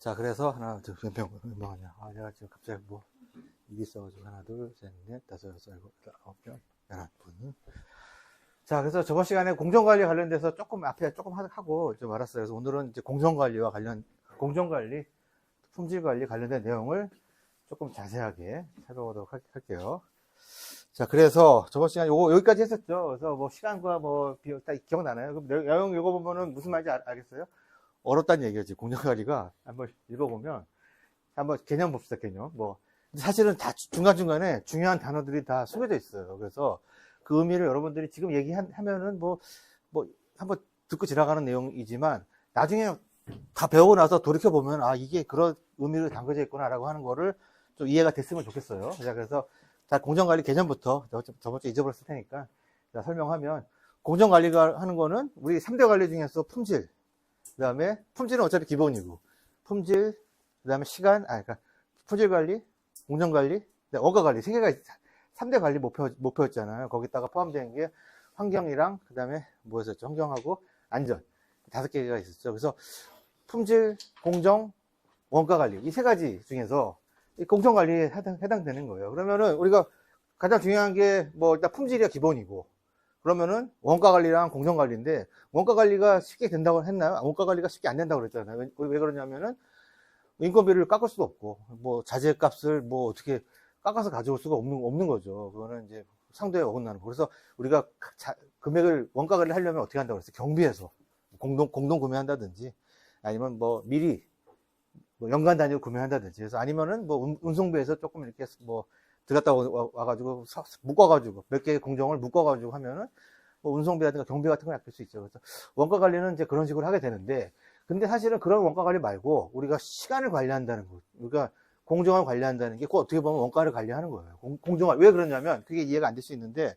자, 그래서 하나, 둘, 몇 명 하냐. 아, 내가 지금 갑자기 뭐, 일이 있어가지고 하나, 둘, 셋, 넷, 다섯, 여섯, 일곱, 여덟, 아홉, 열, 11분. 자, 그래서 저번 시간에 공정관리 관련돼서 조금 앞에 조금 하고 좀 알았어요. 그래서 오늘은 이제 공정관리와 공정관리, 품질관리 관련된 내용을 조금 자세하게 살펴보도록 할게요. 자, 그래서 저번 시간에 여기까지 했었죠. 그래서 뭐 시간과 뭐 비용 다 기억나나요? 그럼 내용 읽어보면은 무슨 말인지 알겠어요? 어렵다는 얘기지. 공정관리가 한번 읽어보면 한번 개념 봅시다. 개념. 뭐 사실은 다 중간중간에 중요한 단어들이 다 숨겨져 있어요. 그래서 그 의미를 여러분들이 지금 얘기하면은 뭐 한번 듣고 지나가는 내용이지만 나중에 다 배우고 나서 돌이켜보면 아, 이게 그런 의미로 담겨져 있구나라고 하는 거를 좀 이해가 됐으면 좋겠어요. 자, 그래서 자, 공정관리 개념부터 저번 주에 잊어버렸을 테니까 자, 설명하면 공정관리가 하는 거는 우리 3대 관리 중에서 품질, 그 다음에 품질은 어차피 기본이고 품질, 그 다음에 시간, 그러니까 품질관리, 공정관리, 원가관리 3개가 3대 관리 목표였잖아요. 거기다가 포함되는 게 환경이랑 그 다음에 뭐였었죠? 환경하고 안전 5개가 있었죠. 그래서 품질, 공정, 원가관리 이 3가지 중에서 공정관리에 해당되는 거예요. 그러면은 우리가 가장 중요한 게 뭐 일단 품질이 기본이고 그러면은 원가관리랑 공정관리인데 원가관리가 쉽게 된다고 했나요? 원가관리가 쉽게 안 된다고 그랬잖아요. 왜 그러냐면은 인건비를 깎을 수도 없고 뭐 자재값을 뭐 어떻게 깎아서 가져올 수가 없는 거죠. 그거는 이제 상도에 어긋나는 거. 그래서 우리가 금액을 원가관리 하려면 어떻게 한다고 그랬어요? 경비해서 공동 구매한다든지 아니면 뭐 미리 뭐 연간 단위로 구매한다든지 그래서 아니면은 뭐 운송비에서 조금 이렇게 뭐 들어갔다 와가지고 묶어가지고 몇 개의 공정을 묶어가지고 하면은 뭐 운송비라든가 경비 같은 걸 아낄 수 있죠. 그래서 원가 관리는 이제 그런 식으로 하게 되는데 근데 사실은 그런 원가 관리 말고 우리가 시간을 관리한다는 거, 우리가 공정을 관리한다는 게 그 어떻게 보면 원가를 관리하는 거예요. 공정을 왜 그러냐면 그게 이해가 안 될 수 있는데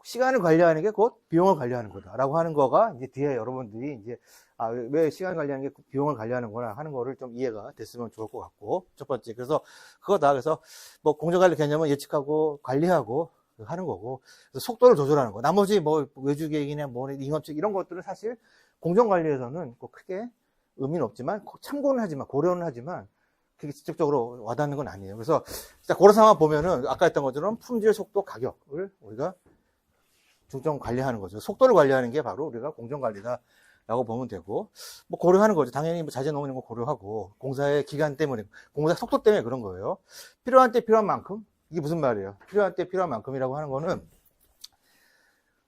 시간을 관리하는 게 곧 비용을 관리하는 거다라고 하는 거가 이제 뒤에 여러분들이 이제 아, 왜 시간 관리하는 게 비용을 관리하는구나 하는 거를 좀 이해가 됐으면 좋을 것 같고 첫 번째 그래서 그거다. 그래서 뭐 공정관리 개념은 예측하고 관리하고 하는 거고 그래서 속도를 조절하는 거. 나머지 뭐 외주 계획이나 뭐 인원책 이런 것들은 사실 공정관리에서는 꼭 크게 의미는 없지만 참고는 하지만 고려는 하지만 그게 직접적으로 와닿는 건 아니에요. 그래서 그런 상황 보면은 아까 했던 것처럼 품질, 속도, 가격을 우리가 중점 관리하는 거죠. 속도를 관리하는 게 바로 우리가 공정관리다라고 보면 되고, 뭐 고려하는 거죠. 당연히 뭐 자재 너무 있는 거 고려하고, 공사의 기간 때문에, 공사 속도 때문에 그런 거예요. 필요한 때 필요한 만큼? 이게 무슨 말이에요? 필요한 때 필요한 만큼이라고 하는 거는,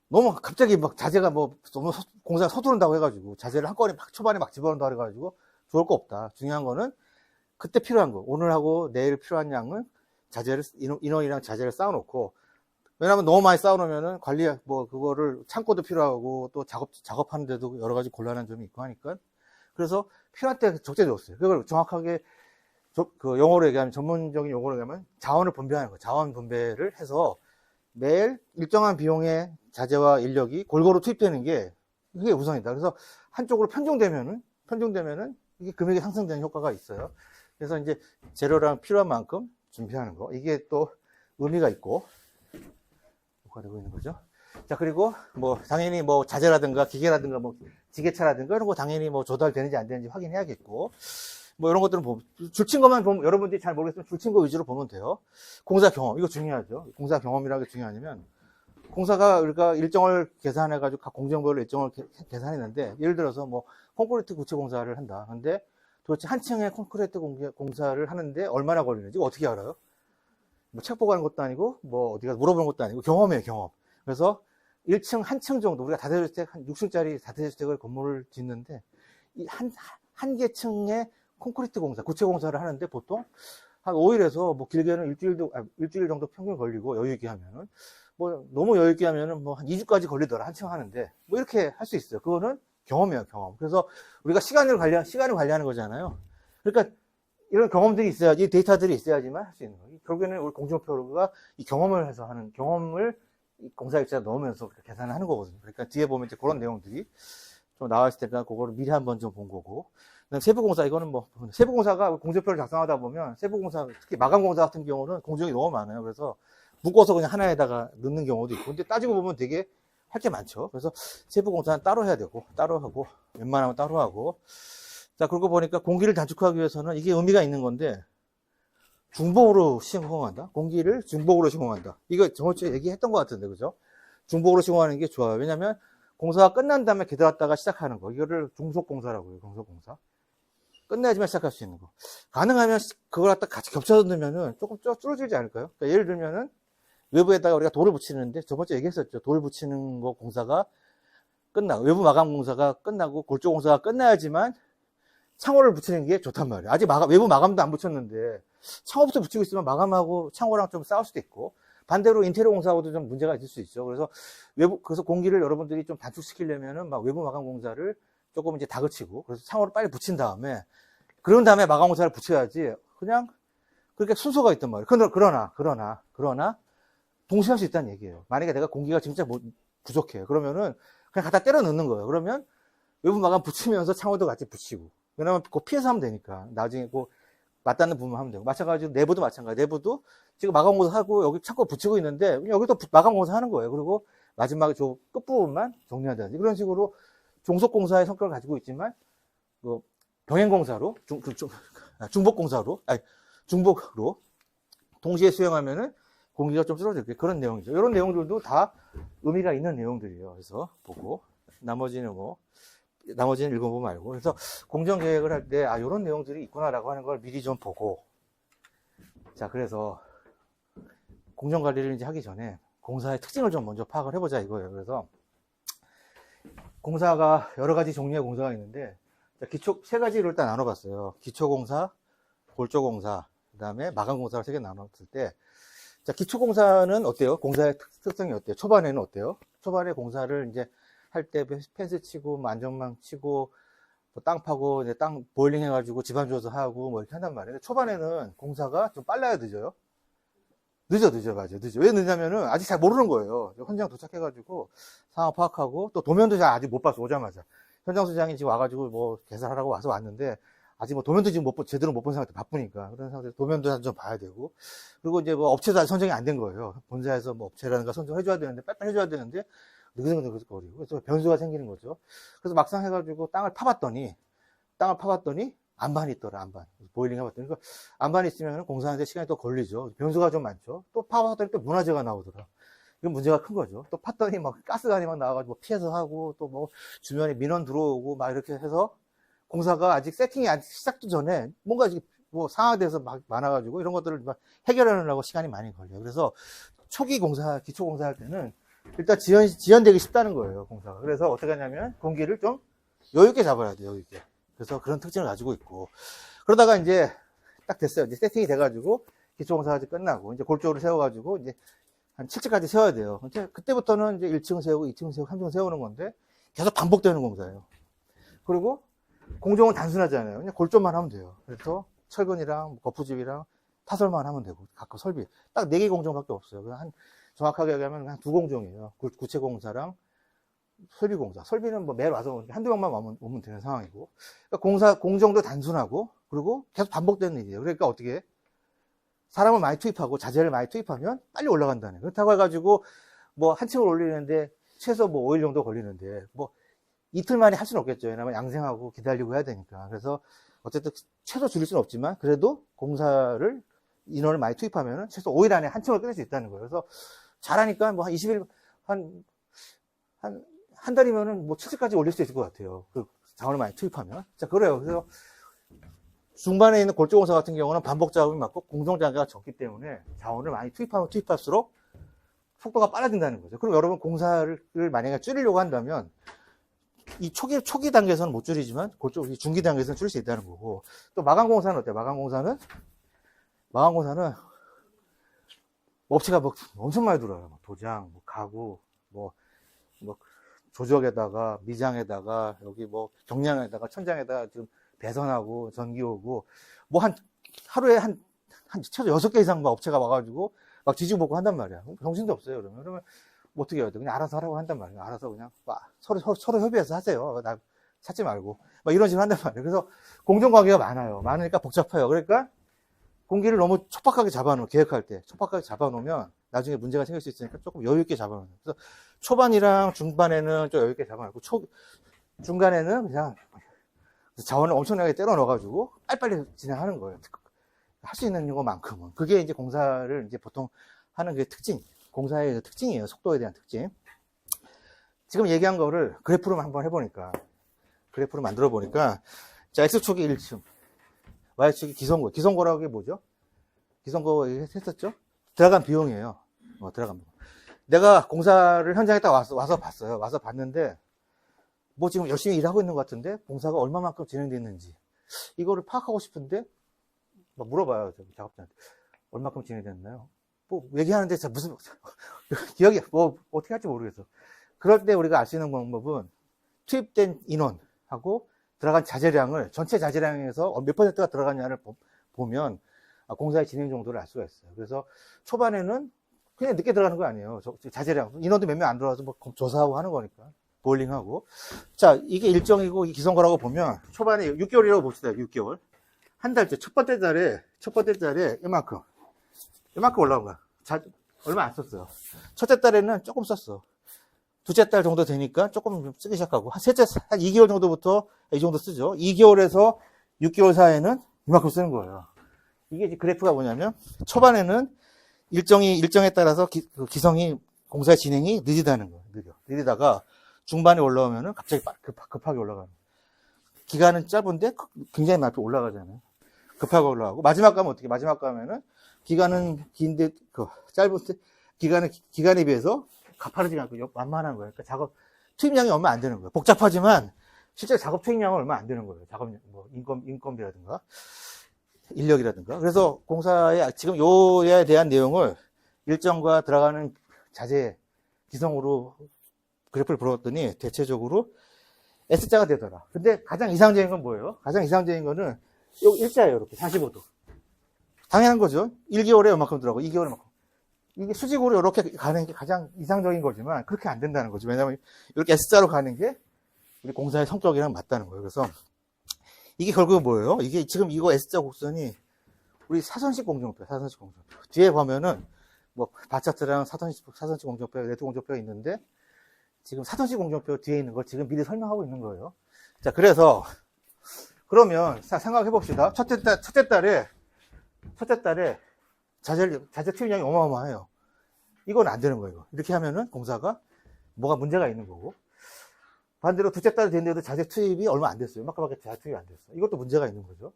너무 갑자기 막 자재가 뭐, 너무 공사가 서두른다고 해가지고, 자재를 한꺼번에 막 초반에 막 집어넣는다고 해가지고, 좋을 거 없다. 중요한 거는, 그때 필요한 거, 오늘하고 내일 필요한 양은 인원이랑 자재를 쌓아놓고, 왜냐면 너무 많이 쌓아놓으면은 뭐 그거를 창고도 필요하고 또 작업하는데도 여러 가지 곤란한 점이 있고 하니까. 그래서 필요한 때 적재줬어요. 그걸 정확하게 그 용어로 얘기하면 전문적인 용어로 얘기하면 자원을 분배하는 거예요. 자원 분배를 해서 매일 일정한 비용의 자재와 인력이 골고루 투입되는 게 그게 우선이다. 그래서 한쪽으로 편중되면은 이게 금액이 상승되는 효과가 있어요. 그래서 이제 재료랑 필요한 만큼 준비하는 거. 이게 또 의미가 있고. 되고 있는 거죠. 자, 그리고 뭐 당연히 뭐 자재라든가 기계라든가 뭐 지게차라든가 이런 거 당연히 뭐 조달되는지 안 되는지 확인해야겠고 뭐 이런 것들은 줄친 것만 보면 여러분들이 잘 모르겠으면 줄친 거 위주로 보면 돼요. 공사 경험 이거 중요하죠. 공사 경험이라는 게 중요하냐면 공사가 우리가 일정을 계산해 가지고 각 공정별로 일정을 계산했는데 예를 들어서 뭐 콘크리트 구체 공사를 한다. 근데 도대체 한 층의 콘크리트 공사를 하는데 얼마나 걸리는지 어떻게 알아요? 뭐 책 보고 하는 것도 아니고 뭐 어디가 물어보는 것도 아니고 경험이에요. 경험. 그래서 1층 한 층 정도 우리가 다세대주택 한 6층짜리 다세대주택을 건물을 짓는데 이 한 개 층의 콘크리트 공사, 구체 공사를 하는데 보통 한 5일에서 뭐 길게는 일주일 정도 평균 걸리고 여유 있게 하면은 뭐 너무 여유 있게 하면은 뭐 한 2주까지 걸리더라 한 층 하는데 뭐 이렇게 할 수 있어요. 그거는 경험이에요. 경험. 그래서 우리가 시간을 관리하는 거잖아요. 그러니까 이런 경험들이 있어야지, 데이터들이 있어야지만 할 수 있는 거예요. 결국에는 우리 공정표가 이 경험을 해서 하는, 경험을 공사일자에 넣으면서 계산을 하는 거거든요. 그러니까 뒤에 보면 이제 그런 내용들이 좀 나와있을 테니까 그거를 미리 한번 좀 본 거고. 그다음 세부공사, 이거는 뭐, 세부공사가 공정표를 작성하다 보면 세부공사, 특히 마감공사 같은 경우는 공정이 너무 많아요. 그래서 묶어서 그냥 하나에다가 넣는 경우도 있고. 근데 따지고 보면 되게 할 게 많죠. 그래서 세부공사는 따로 해야 되고, 따로 하고, 웬만하면 따로 하고. 자, 그러고 보니까 공기를 단축하기 위해서는 이게 의미가 있는 건데, 중복으로 시공한다? 공기를 중복으로 시공한다. 이거 저번주에 얘기했던 것 같은데, 그죠? 중복으로 시공하는 게 좋아요. 왜냐면, 공사가 끝난 다음에 기다렸다가 시작하는 거. 이거를 중속공사라고 해요, 중속공사. 끝내야지만 시작할 수 있는 거. 가능하면 그걸 갖다 같이 겹쳐서 넣으면은 조금 줄어들지 않을까요? 그러니까 예를 들면은, 외부에다가 우리가 돌을 붙이는데, 저번주에 얘기했었죠. 돌 붙이는 거 공사가 끝나고, 외부 마감 공사가 끝나고, 골조 공사가 끝나야지만, 창호를 붙이는 게 좋단 말이에요. 아직 외부 마감도 안 붙였는데 창호부터 붙이고 있으면 마감하고 창호랑 좀 싸울 수도 있고, 반대로 인테리어 공사하고도 좀 문제가 있을 수 있죠. 그래서 그래서 공기를 여러분들이 좀 단축시키려면은 막 외부 마감 공사를 조금 이제 다그치고, 그래서 창호를 빨리 붙인 다음에, 그런 다음에 마감 공사를 붙여야지, 그냥 그렇게 순서가 있단 말이에요. 그러나 동시에 할 수 있다는 얘기예요. 만약에 내가 공기가 진짜 부족해요. 그러면은 그냥 갖다 때려 넣는 거예요. 그러면 외부 마감 붙이면서 창호도 같이 붙이고, 왜냐면 그거 피해서 하면 되니까. 나중에 그 맞닿는 부분 하면 되고. 마찬가지로 내부도 마찬가지. 내부도 지금 마감 공사 하고 여기 창고 붙이고 있는데 여기도 마감 공사 하는 거예요. 그리고 마지막에 저 끝부분만 정리한다든지. 그런 식으로 종속 공사의 성격을 가지고 있지만, 뭐 병행 공사로 중복으로 동시에 수행하면은 공기가 좀 줄어들 게, 그런 내용이죠. 이런 내용들도 다 의미가 있는 내용들이에요. 그래서 보고 나머지는 읽어보고 말고. 그래서 공정계획을 할 때, 요런 내용들이 있구나라고 하는 걸 미리 좀 보고. 자, 그래서 공정관리를 이제 하기 전에 공사의 특징을 좀 먼저 파악을 해보자 이거예요. 그래서 공사가 여러 가지 종류의 공사가 있는데, 세 가지로 일단 나눠봤어요. 기초공사, 골조공사, 그 다음에 마감공사를 3개 나눴을 때, 자, 기초공사는 어때요? 공사의 특성이 어때요? 초반에는 어때요? 초반에 공사를 이제 할 때 펜스 치고, 뭐 안전망 치고, 뭐 땅 파고, 이제 땅 보일링 해가지고 집안 줘서 하고, 뭐 이렇게 한단 말이에요. 초반에는 공사가 좀 빨라야 늦어요? 맞아요. 늦어. 왜 늦냐면은 아직 잘 모르는 거예요. 현장 도착해가지고 상황 파악하고, 또 도면도 잘 아직 못 봤어, 오자마자. 현장 수장이 지금 와가지고 뭐 개설하라고 왔는데, 아직 뭐 도면도 지금 제대로 못 본 상태로 바쁘니까. 그런 상태에서 도면도 좀 봐야 되고. 그리고 이제 뭐 업체도 아직 선정이 안 된 거예요. 본사에서 뭐 업체라든가 선정해줘야 되는데, 빨리 해줘야 되는데, 느그적거리고. 그래서 변수가 생기는 거죠. 그래서 막상 해가지고 땅을 파봤더니 안반이 있더라, 안반. 보일링 해봤더니. 그러니까 안반이 있으면 공사하는데 시간이 또 걸리죠. 변수가 좀 많죠. 또 파봤더니 또 문화재가 나오더라. 이건 문제가 큰 거죠. 또 팠더니 막 가스관이 막 나와가지고 피해서 하고, 또 뭐 주변에 민원 들어오고 막 이렇게 해서 공사가 아직 세팅이 아직 시작도 전에 뭔가 뭐 상하돼서 막 많아가지고 이런 것들을 막 해결하느라고 시간이 많이 걸려요. 그래서 초기 공사, 기초 공사 할 때는 일단 지연되기 쉽다는 거예요, 공사가. 그래서 어떻게 하냐면 공기를 좀 여유있게 잡아야 돼요, 여유있게. 그래서 그런 특징을 가지고 있고. 그러다가 이제 딱 됐어요. 이제 세팅이 돼가지고 기초 공사가 끝나고, 이제 골조를 세워가지고 이제 한 7층까지 세워야 돼요. 그때부터는 이제 1층 세우고 2층 세우고 3층 세우는 건데 계속 반복되는 공사예요. 그리고 공정은 단순하잖아요. 그냥 골조만 하면 돼요. 그래서 철근이랑 거푸집이랑 타설만 하면 되고, 각각 설비. 딱 4개 공정밖에 없어요. 정확하게 얘기하면 한 2공정이에요. 구체공사랑 설비공사. 설비는 뭐 매일 와서 한두 명만 오면 되는 상황이고. 그러니까 공정도 단순하고, 그리고 계속 반복되는 일이에요. 그러니까 어떻게 사람을 많이 투입하고 자재를 많이 투입하면 빨리 올라간다네. 그렇다고 해가지고 뭐 한 층을 올리는데 최소 뭐 5일 정도 걸리는데 뭐 이틀 만에 할 수는 없겠죠. 왜냐면 양생하고 기다리고 해야 되니까. 그래서 어쨌든 최소 줄일 수는 없지만, 그래도 공사를 인원을 많이 투입하면 최소 5일 안에 한 층을 끝낼 수 있다는 거예요. 그래서 잘하니까 뭐 한 20일, 한 달이면은 뭐 7층까지 올릴 수 있을 것 같아요. 그 자원을 많이 투입하면. 자, 그래요. 그래서 중반에 있는 골조공사 같은 경우는 반복 작업이 많고 공정자재가 적기 때문에 자원을 많이 투입하면 투입할수록 속도가 빨라진다는 거죠. 그럼 여러분 공사를 만약에 줄이려고 한다면 이 초기 단계에서는 못 줄이지만 중기 단계에서는 줄일 수 있다는 거고. 또 마감공사는 어때요? 마감공사는 업체가 뭐 엄청 많이 들어요. 도장, 뭐 가구, 뭐 조적에다가 미장에다가 여기 뭐 경량에다가 천장에다가 지금 배선하고 전기 오고 뭐 하루에 한 최소 6개 이상 막 업체가 와가지고 막 뒤집어보고 한단 말이야. 정신도 없어요. 그러면 뭐 어떻게 해야 돼? 그냥 알아서 하라고 한단 말이에요. 알아서 그냥 서로 협의해서 하세요. 나 찾지 말고 막 이런 식으로 한단 말이에요. 그래서 공정관계가 많으니까 복잡해요. 그러니까 공기를 너무 촉박하게 계획할 때 촉박하게 잡아놓으면 나중에 문제가 생길 수 있으니까 조금 여유있게 잡아놓는. 그래서 초반이랑 중반에는 좀 여유있게 잡아놓고 중간에는 그냥 자원을 엄청나게 때려 넣어가지고 빨리빨리 진행하는 거예요. 할 수 있는 것만큼은. 그게 이제 공사를 이제 보통 하는 그 특징, 공사의 특징이에요. 속도에 대한 특징. 지금 얘기한 거를 그래프로 한번 해보니까, 그래프로 만들어 보니까, 자, X축이 1층, Y축이 기성고. 기성고라고 게 뭐죠? 기성고 했었죠? 들어간 비용이에요. 들어간 비용. 내가 공사를 현장에 딱 와서 봤어요. 와서 봤는데, 뭐 지금 열심히 일하고 있는 것 같은데, 공사가 얼마만큼 진행됐는지, 이거를 파악하고 싶은데, 막 물어봐요. 작업자한테. 얼마큼 진행됐나요? 뭐, 얘기하는데, 무슨, 기억이, 뭐, 어떻게 할지 모르겠어. 그럴 때 우리가 알 수 있는 방법은, 투입된 인원하고 들어간 자재량을, 전체 자재량에서 몇 퍼센트가 들어갔냐를 보면, 공사의 진행 정도를 알 수가 있어요. 그래서 초반에는 그냥 늦게 들어가는 거 아니에요. 자재량. 인원도 몇 명 안 들어와서 뭐 조사하고 하는 거니까. 보일링하고. 자, 이게 일정이고 기성거라고 보면, 초반에 6개월이라고 봅시다. 6개월. 한 달째, 첫 번째 달에 이만큼 올라온 거야. 얼마 안 썼어요. 첫째 달에는 조금 썼어. 둘째 달 정도 되니까 조금 쓰기 시작하고, 한 2개월 정도부터 이 정도 쓰죠. 2개월에서 6개월 사이에는 이만큼 쓰는 거예요. 이게 그래프가 뭐냐면, 초반에는 일정에 따라서 기성이, 공사 진행이 느리다는 거예요. 느리다가 중반에 올라오면은 갑자기 급하게 올라가는 거예요. 기간은 짧은데 굉장히 많이 올라가잖아요. 급하게 올라가고, 마지막 가면 어떻게, 마지막 가면은 기간은 긴데, 짧은 기간에 비해서 가파르지가 않고 만만한 거예요. 그러니까 투입량이 얼마 안 되는 거예요. 복잡하지만 실제 작업 투입량은 얼마 안 되는 거예요. 인건비라든가 인력이라든가. 그래서 공사에 지금 요에 대한 내용을 일정과 들어가는 자재 기성으로 그래프를 풀었더니 대체적으로 S자가 되더라. 근데 가장 이상적인 건 뭐예요? 가장 이상적인 거는 요 일자예요. 이렇게 45도. 당연한 거죠. 1개월에 요만큼 들어가고 2개월에 요만큼. 이게 수직으로 이렇게 가는 게 가장 이상적인 거지만 그렇게 안 된다는 거죠. 왜냐하면 이렇게 S자로 가는 게 우리 공사의 성격이랑 맞다는 거예요. 그래서 이게 결국은 뭐예요? 이게 지금 이거 S자 곡선이 우리 사선식 공정표. 뒤에 보면은 뭐 바차트랑 사선식 공정표, 네트 공정표가 있는데 지금 사선식 공정표 뒤에 있는 걸 지금 미리 설명하고 있는 거예요. 자, 그래서 그러면 생각해 봅시다. 첫째 달에 자재 투입량이 어마어마해요. 이건 안 되는 거예요. 이렇게 하면은 공사가 뭐가 문제가 있는 거고. 반대로 둘째 달이 됐는데도 자재 투입이 얼마 안 됐어요. 이만큼밖에 자재 투입이 안 됐어요. 이것도 문제가 있는 거죠.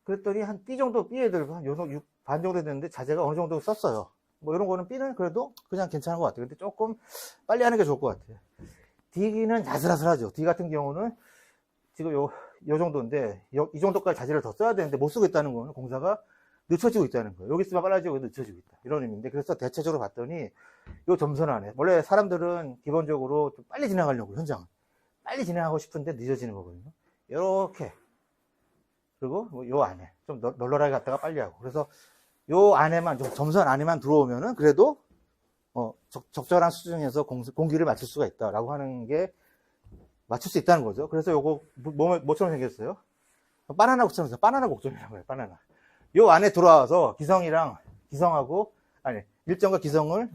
그랬더니 한 B 정도, B 애들 한 반 정도 됐는데 자재가 어느 정도 썼어요. 뭐 이런 거는 B는 그래도 그냥 괜찮은 것 같아요. 근데 조금 빨리 하는 게 좋을 것 같아요. D는 아슬아슬하죠. D 같은 경우는 지금 요 정도인데, 이 정도까지 자재를 더 써야 되는데 못 쓰고 있다는 거는 공사가 늦춰지고 있다는 거예요. 여기 있으면 빨라지고 늦춰지고 있다. 이런 의미인데, 그래서 대체적으로 봤더니 요 점선 안에, 원래 사람들은 기본적으로 좀 빨리 진행하려고, 현장을. 빨리 진행하고 싶은데 늦어지는 거거든요. 요렇게. 그리고 요 안에 좀 널널하게 갔다가 빨리 하고. 그래서 요 안에만, 좀 점선 안에만 들어오면은 그래도 적절한 수준에서 공기를 맞출 수가 있다라고 하는 게 맞출 수 있다는 거죠. 그래서 요거 뭐처럼 생겼어요? 바나나 곡선이라고 바나나 곡선이라고 해요. 바나나. 요 안에 들어와서 일정과 기성을,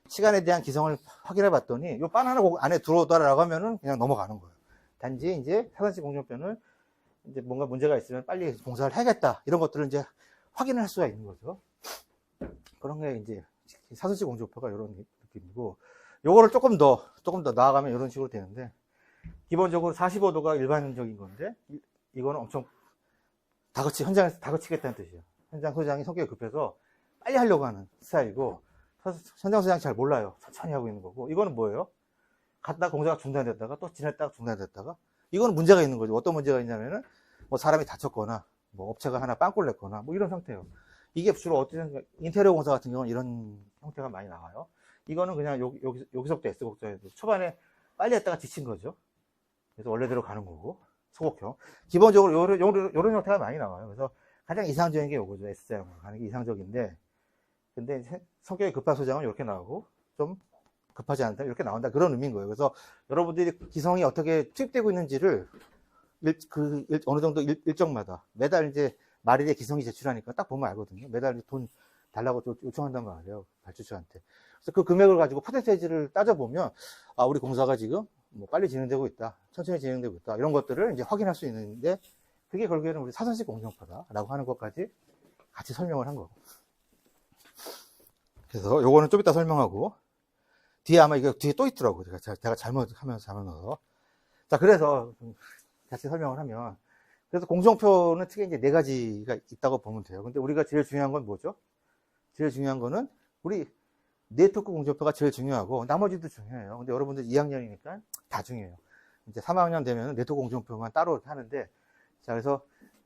시간에 대한 기성을 확인해 봤더니 요 바나나 곡 안에 들어오더라라고 하면은 그냥 넘어가는 거예요. 단지 이제 사선식 공정표는 이제 뭔가 문제가 있으면 빨리 공사를 해야겠다. 이런 것들을 이제 확인을 할 수가 있는 거죠. 그런 게 이제 사선식 공정표가 이런 느낌이고, 요거를 조금 더 나아가면 이런 식으로 되는데, 기본적으로 45도가 일반적인 건데, 이거는 엄청 현장에서 다그치겠다는 뜻이에요. 현장 소장이 성격이 급해서 빨리 하려고 하는 스타일이고, 현장 소장이 잘 몰라요. 천천히 하고 있는 거고, 이거는 뭐예요? 갔다가 공사가 중단됐다가 또 지냈다가 중단됐다가, 이거는 문제가 있는 거죠. 어떤 문제가 있냐면은, 뭐 사람이 다쳤거나, 뭐 업체가 하나 빵꾸를 냈거나, 뭐 이런 상태예요. 이게 주로 어떤, 인테리어 공사 같은 경우는 이런 형태가 많이 나와요. 이거는 그냥 여기서부터 S곡선에도 초반에 빨리 했다가 지친 거죠. 그래서 원래대로 가는 거고, 소곡형. 기본적으로 요런 형태가 많이 나와요. 그래서 가장 이상적인 게 요거죠. S자형으로 가는 게 이상적인데, 근데 성격이 급한 소장은 이렇게 나오고, 좀 급하지 않다, 이렇게 나온다. 그런 의미인 거예요. 그래서 여러분들이 기성이 어떻게 투입되고 있는지를 어느 정도 일정마다 매달 이제 말일에 기성이 제출하니까 딱 보면 알거든요. 매달 돈 달라고 요청한단 말이에요. 발주처한테. 그래서 그 금액을 가지고 퍼센테이지를 따져보면, 우리 공사가 지금 뭐 빨리 진행되고 있다, 천천히 진행되고 있다, 이런 것들을 이제 확인할 수 있는데, 그게 결국에는 우리 사선식 공정표다라고 하는 것까지 같이 설명을 한 거고. 그래서 요거는 좀 이따 설명하고, 뒤에 아마 이게 뒤에 또 있더라고요. 제가 잘못 넣어서. 자, 그래서 같이 설명을 하면, 그래서 공정표는 특히 이제 4가지가 있다고 보면 돼요. 근데 우리가 제일 중요한 건 뭐죠? 제일 중요한 거는 우리 네트워크 공정표가 제일 중요하고 나머지도 중요해요. 근데 여러분들 2학년이니까 다 중요해요. 이제 3학년 되면 네트워크 공정표만 따로 하는데, 자, 그래서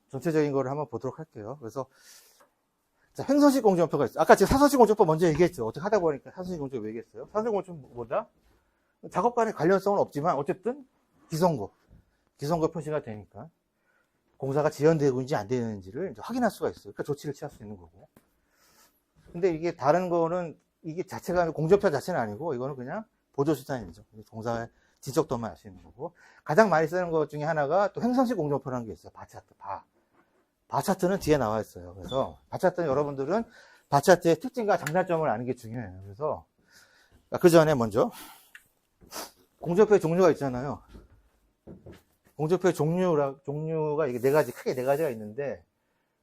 전체적인 거를 한번 보도록 할게요. 그래서 자, 횡선식 공정표가 있어요. 아까 제가 사선식 공정표 먼저 얘기했죠. 어떻게 하다 보니까 사선식 공정표 얘기했어요. 사선식 공정표 뭐다? 작업 간의 관련성은 없지만 어쨌든 기성고 표시가 되니까 공사가 지연되고 있는지 안 되는지를 이제 확인할 수가 있어요. 그러니까 조치를 취할 수 있는 거고. 근데 이게 다른 거는 이게 자체가 공정표 자체는 아니고 이거는 그냥 보조수단이죠. 공사의 지적도만 알 수 있는 거고. 가장 많이 쓰는 것 중에 하나가 또 횡선식 공정표라는 게 있어요. 바차트, 바차트는 뒤에 나와 있어요. 그래서 바차트는 여러분들은 바차트의 특징과 장단점을 아는 게 중요해요. 그래서 그 전에 먼저 공정표의 종류가 있잖아요. 공정표의 종류가 이게 4가지, 크게 4가지가 있는데,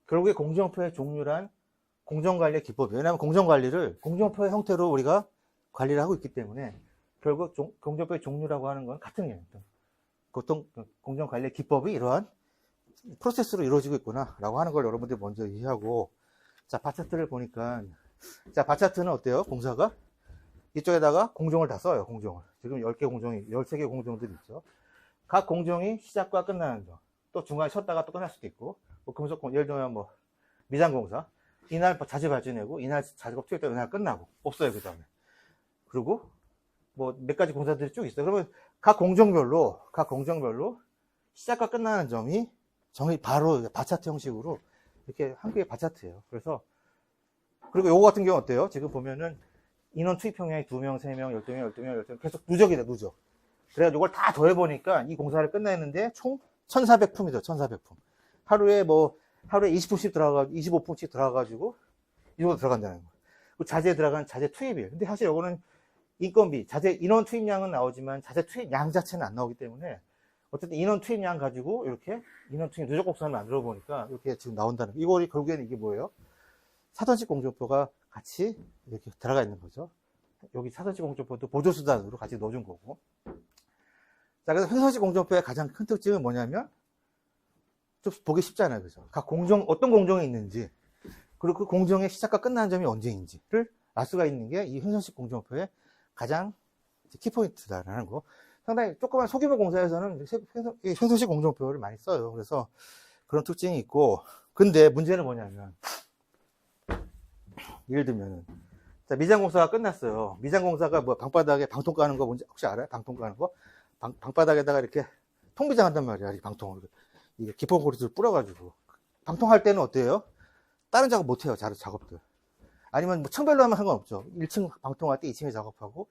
결국에 공정표의 종류란 공정관리의 기법이에요. 왜냐하면 공정관리를 공정표의 형태로 우리가 관리를 하고 있기 때문에, 결국 공정표의 종류라고 하는 건 같은 개념. 보통 공정관리의 기법이 이러한 프로세스로 이루어지고 있구나 라고 하는 걸 여러분들이 먼저 이해하고, 자, 바차트를 보니까, 자, 바차트는 어때요? 공사가 이쪽에다가 공정을 다 써요. 공정을 지금 10개 공정이 13개 공정들이 있죠. 각 공정이 시작과 끝나는 점, 또 중간에 쉬었다가 또 끝날 수도 있고, 뭐 금속공, 예를 들면 뭐 미장공사, 이날 자재 발주내고 이날 작업 투입 때 이날 끝나고 없어요. 그 다음에 그리고 뭐 몇 가지 공사들이 쭉 있어요. 그러면 각 공정별로 시작과 끝나는 점이 바로 바차트 형식으로 이렇게 한 개의 바차트예요. 그래서 그리고 요거 같은 경우 어때요? 지금 보면은 인원 투입 평형이 2명, 3명, 12명, 12명 계속 누적이다, 누적. 그래가지고 이걸 다 더해보니까 이 공사를 끝냈는데 총 1,400품이죠, 1,400품. 하루에 20품씩 25품씩 들어가가지고 이 정도 들어간다는 거예요. 그리고 자재에 들어간 자재 투입이에요. 근데 사실 이거는 인건비, 인원 투입량은 나오지만 자재 투입량 자체는 안 나오기 때문에 어쨌든 인원 투입량 가지고 이렇게 인원 투입 누적 곡선을 만들어 보니까 이렇게 지금 나온다는 거예요. 이거 결국에는 이게 뭐예요? 사선식 공정표가 같이 이렇게 들어가 있는 거죠. 여기 사선식 공정표도 보조수단으로 같이 넣어준 거고. 자, 그래서 횡선식 공정표의 가장 큰 특징은 뭐냐면, 좀 보기 쉽잖아요. 그죠? 각 어떤 공정이 있는지, 그리고 그 공정의 시작과 끝나는 점이 언제인지를 알 수가 있는 게 이 횡선식 공정표의 가장 키포인트다라는 거. 상당히 조그만 소규모 공사에서는 횡선식 공정표를 많이 써요. 그래서 그런 특징이 있고, 근데 문제는 뭐냐면, 예를 들면은, 자, 미장공사가 끝났어요. 미장공사가 뭐 방바닥에 방통 까는 거 뭔지 혹시 알아요? 방통 까는 거? 방바닥에다가 이렇게 통비장 한단 말이야. 이 방통을. 이게 기포 고리를 뿌려가지고. 방통할 때는 어때요? 다른 작업 못 해요. 작업들. 아니면 뭐 층별로 하면 상관없죠. 1층 방통할 때 2층에 작업하고,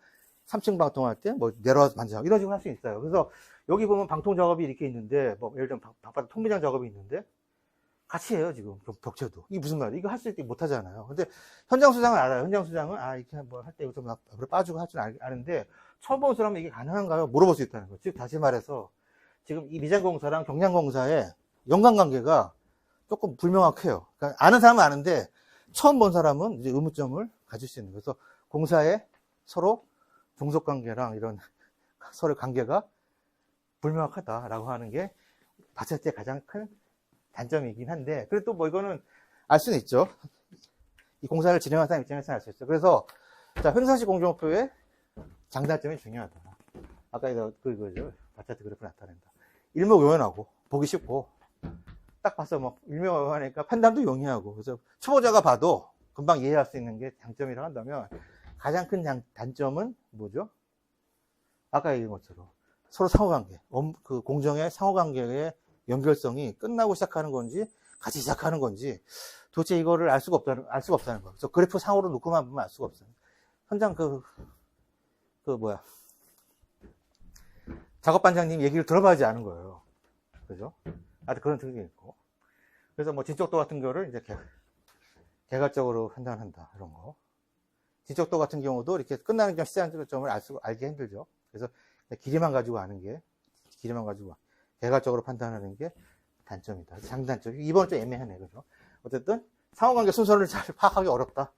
3층 방통할 때 뭐 내려와서 반작업. 이런 식으로 할 수 있어요. 그래서 여기 보면 방통 작업이 이렇게 있는데, 뭐 예를 들면 방바닥 통비장 작업이 있는데, 같이 해요, 지금. 벽체도. 이게 무슨 말이야? 이거 할 수 있게 못 하잖아요. 근데 현장 수장은 알아요. 현장 수장은, 이렇게 뭐 할 때 좀 앞으로 빠지고 할 줄 아는데, 처음 본 사람은 이게 가능한가요? 물어볼 수 있다는 거죠. 즉, 다시 말해서, 지금 이 미장공사랑 경량공사의 연관관계가 조금 불명확해요. 그러니까 아는 사람은 아는데, 처음 본 사람은 이제 의문점을 가질 수 있는 거예요. 그래서 공사에 서로 종속관계랑 이런 서로 관계가 불명확하다라고 하는 게 바차트의 가장 큰 단점이긴 한데, 그래도 뭐 이거는 알 수는 있죠. 이 공사를 진행한 사람 입장에서는 알 수 있죠. 그래서, 자, 횡선식 공정표의 장단점이 중요하다. 아까 그거죠. 바차트 그래프 나타낸다. 일목요연하고, 보기 쉽고, 딱 봐서 뭐, 일목요연하니까 판단도 용이하고, 그래서 초보자가 봐도 금방 이해할 수 있는 게 장점이라고 한다면, 가장 큰 단점은 뭐죠? 아까 얘기한 것처럼, 서로 상호관계, 그 공정의 상호관계의 연결성이 끝나고 시작하는 건지 같이 시작하는 건지 도대체 이거를 알 수가 없다는 거예요. 그래서 그래프 상으로 놓고만 보면 알 수가 없어요. 현장 작업반장님 얘기를 들어봐야지 아는 거예요. 그죠? 아주 그런 특징이 있고. 그래서 뭐 진척도 같은 거를 이제 개괄적으로 판단한다. 이런 거. 진척도 같은 경우도 이렇게 끝나는 점, 시작하는 점을 알기 힘들죠. 그래서 길이만 가지고 아는 게, 길이만 가지고 개괄적으로 판단하는 게 단점이다. 장단점이. 이번 좀 애매하네, 그죠? 어쨌든, 상호관계 순서를 잘 파악하기 어렵다.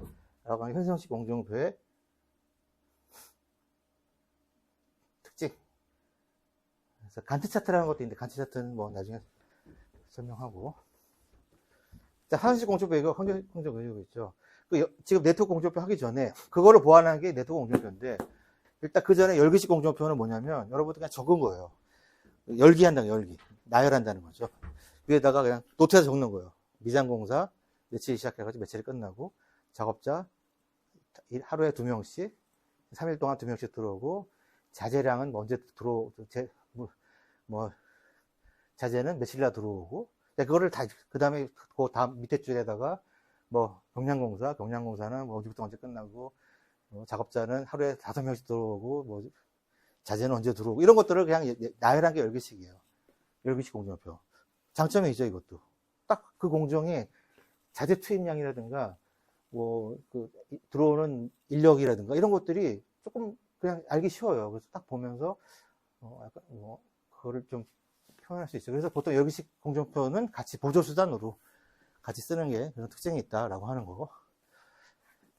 라고 하는 현상식 공정표의 특징. 그래서 간트 차트라는 것도 있는데, 간트 차트는 뭐 나중에 설명하고. 자, 현상식 공정표, 이거 공정표 이거 있죠. 지금 네트워크 공정표 하기 전에, 그거를 보완한 게 네트워크 공정표인데, 일단 그 전에 열기식 공정표는 뭐냐면, 여러분들 그냥 적은 거예요. 열기한다는 열기. 나열한다는 거죠. 위에다가 그냥 노트에서 적는 거예요. 미장공사, 며칠 시작해가지고 며칠이 끝나고, 작업자, 하루에 2명씩, 3일 동안 2명씩 들어오고, 자재량은 언제 자재는 며칠이나 들어오고, 그거를 다, 그 다음에, 그 다음 밑에 줄에다가, 경량공사는 뭐 어디부터 언제 끝나고, 작업자는 하루에 5명씩 들어오고, 자재는 언제 들어오고, 이런 것들을 그냥 나열한 게 열기식이에요. 열기식 공정표. 장점이 있죠, 이것도. 딱 그 공정이 자재 투입량이라든가, 들어오는 인력이라든가, 이런 것들이 조금 그냥 알기 쉬워요. 그래서 딱 보면서, 약간 그거를 좀 표현할 수 있어요. 그래서 보통 열기식 공정표는 같이 보조수단으로 같이 쓰는 게 그런 특징이 있다라고 하는 거.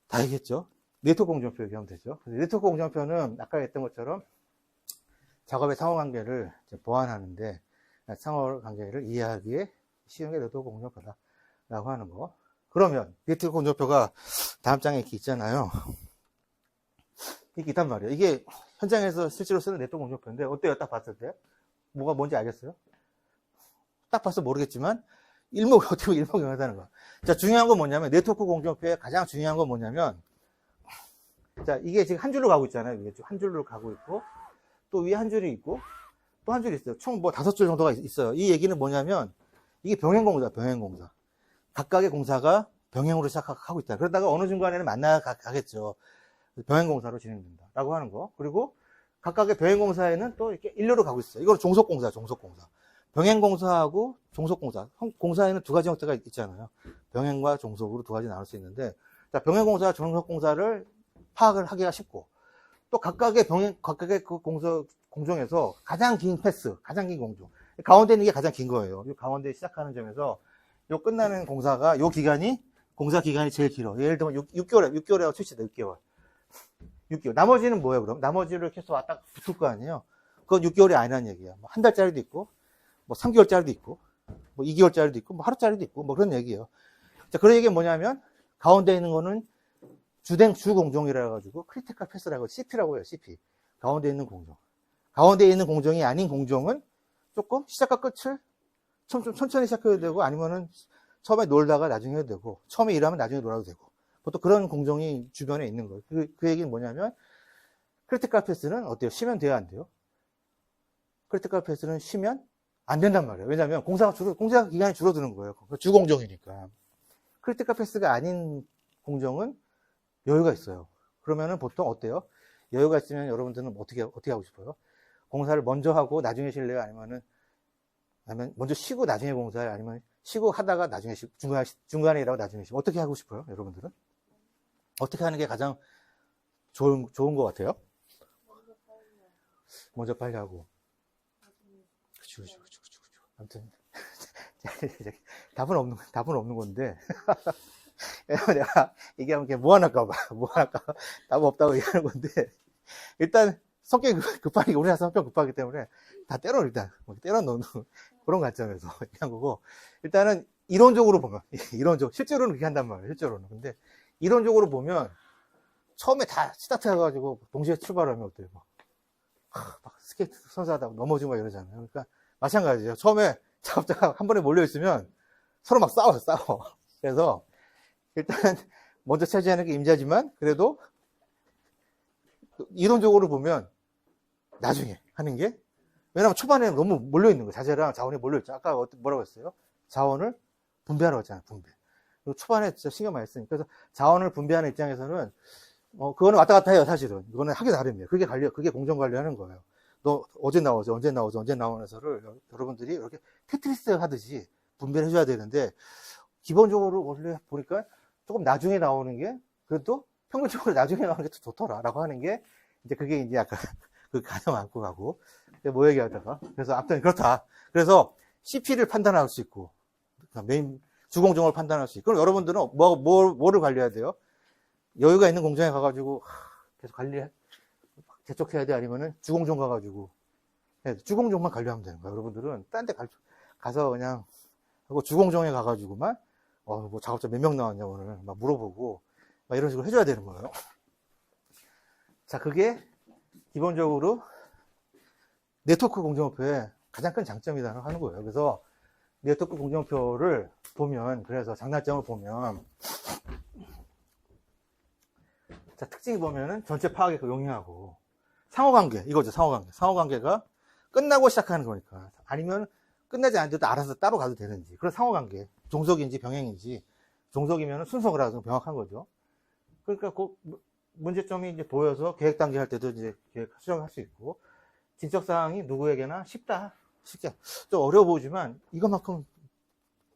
다 알겠죠? 네트워크 공정표 얘기하면 되죠. 네트워크 공정표는 아까 했던 것처럼 작업의 상호관계를 보완하는데, 상호관계를 이해하기에 쉬운 게 네트워크 공정표다라고 하는 거. 그러면 네트워크 공정표가 다음 장에 이렇게 있잖아요. 이렇게 있단 말이에요. 이게 현장에서 실제로 쓰는 네트워크 공정표인데 어때요? 딱 봤을 때 뭐가 뭔지 알겠어요? 딱 봐서 모르겠지만 어떻게 보면 일목요연하다는 거. 자, 중요한 건 뭐냐면 네트워크 공정표의 가장 중요한 건 뭐냐면, 자, 이게 지금 한 줄로 가고 있잖아요. 이게 한 줄로 가고 있고, 또 위에 한 줄이 있고, 또 한 줄이 있어요. 총 5줄 정도가 있어요. 이 얘기는 뭐냐면 이게 병행공사. 각각의 공사가 병행으로 시작하고 있다. 그러다가 어느 중간에는 만나가겠죠. 병행공사로 진행된다라고 하는 거. 그리고 각각의 병행공사에는 또 이렇게 일렬로 가고 있어요. 이건 종속공사. 병행공사하고 종속공사. 공사에는 두 가지 형태가 있잖아요. 병행과 종속으로 두 가지 나눌 수 있는데, 자, 병행공사와 종속공사를 파악을 하기가 쉽고, 또 각각의 그 공정에서 가장 긴 공정. 가운데 있는 게 가장 긴 거예요. 이 가운데 시작하는 점에서 요 끝나는 공사가 공사 기간이 제일 길어. 예를 들면 6개월이라고 칩시다. 6개월. 나머지는 뭐예요, 그럼? 나머지를 계속 왔다 붙을 거 아니에요? 그건 6개월이 아니라는 얘기야. 한 달짜리도 있고, 3개월짜리도 있고, 2개월짜리도 있고, 하루짜리도 있고, 그런 얘기예요. 자, 그런 얘기는 뭐냐면, 가운데 있는 거는 주 공정이라 가지고, 크리티컬 패스라고, CP라고 해요, CP. 가운데 있는 공정. 가운데 있는 공정이 아닌 공정은 조금 시작과 끝을 좀 천천히 시작해도 되고, 아니면은 처음에 놀다가 나중에 해도 되고, 처음에 일하면 나중에 놀아도 되고, 보통 그런 공정이 주변에 있는 거예요. 그 얘기는 뭐냐면, 크리티컬 패스는 어때요? 쉬면 돼요, 안 돼요? 크리티컬 패스는 쉬면 안 된단 말이에요. 왜냐면 공사 기간이 줄어드는 거예요. 주공정이니까. 크리티컬 패스가 아닌 공정은 여유가 있어요. 그러면은 보통 어때요? 여유가 있으면 여러분들은 어떻게 하고 싶어요? 공사를 먼저 하고 나중에 쉴래요? 아니면 먼저 쉬고 나중에 공사해요? 아니면 쉬고 하다가 나중에 쉬고, 중간에 일하고 나중에 쉬고. 어떻게 하고 싶어요? 여러분들은? 어떻게 하는 게 가장 좋은 것 같아요? 먼저 빨리 하고. 그쵸. 아무튼, 답은 없는 건데. 내가 얘기하면 그냥 모아놨까봐. 답 없다고 얘기하는 건데. 일단, 성격이 급하기, 우리나라 성격 급하기 때문에 다 때려 넣는 그런 관점에서 얘기한 거고. 일단은, 이론적으로 보면, 실제로는 그렇게 한단 말이에요, 실제로는. 근데, 이론적으로 보면, 처음에 다 스타트 해가지고, 동시에 출발하면 어때요? 막 스케이트 선수하다가 넘어지고 막 이러잖아요. 그러니까, 마찬가지예요. 처음에 작업자가 한 번에 몰려있으면 서로 막 싸워. 그래서 일단 먼저 차지하는 게 임자지만 그래도 이론적으로 보면 나중에 하는 게, 왜냐면 초반에 너무 몰려있는 거예요. 자재랑 자원이 몰려있죠. 아까 뭐라고 했어요? 자원을 분배하라고 했잖아요. 분배. 그리고 초반에 진짜 신경 많이 쓰니까. 그래서 자원을 분배하는 입장에서는 그거는 왔다 갔다 해요. 사실은 이거는 하기 나름이에요. 그게 공정 관리하는 거예요. 너 언제 나오지 나오는서를 여러분들이 이렇게 테트리스 하듯이 분배를 해줘야 되는데, 기본적으로 원래 보니까 조금 나중에 나오는 게, 그래도 평균적으로 나중에 나오는 게 더 좋더라라고 하는 게, 이제 그게 이제 약간 그 가정 안고 가고. 뭐 얘기하다가. 그래서 아무튼 그렇다. 그래서 CP를 판단할 수 있고, 메인, 주공정을 판단할 수 있고. 그럼 여러분들은 뭐를 관리해야 돼요? 여유가 있는 공장에 가가지고, 계속 재촉해야 돼? 아니면은 주공정 가가지고, 주공정만 관리하면 되는 거야. 여러분들은 딴 데 가서 그냥, 하고 주공정에 가가지고만, 뭐 작업자 몇 명 나왔냐, 오늘. 막 물어보고, 막 이런 식으로 해줘야 되는 거예요. 자, 그게 기본적으로 네트워크 공정표의 가장 큰 장점이다 하는 거예요. 그래서 네트워크 공정표를 보면, 그래서 장단점을 보면, 자, 특징이 보면은 전체 파악에 용이하고, 상호관계, 이거죠, 상호관계. 상호관계가 끝나고 시작하는 거니까. 아니면 끝나지 않아도 알아서 따로 가도 되는지. 그런 상호관계. 종속인지 병행인지. 종속이면 순서가 명확한 거죠. 그러니까 그 문제점이 이제 보여서 계획 단계 할 때도 이제 계획 수정할 수 있고, 진척사항이 누구에게나 쉽게 좀 어려워 보이지만 이것만큼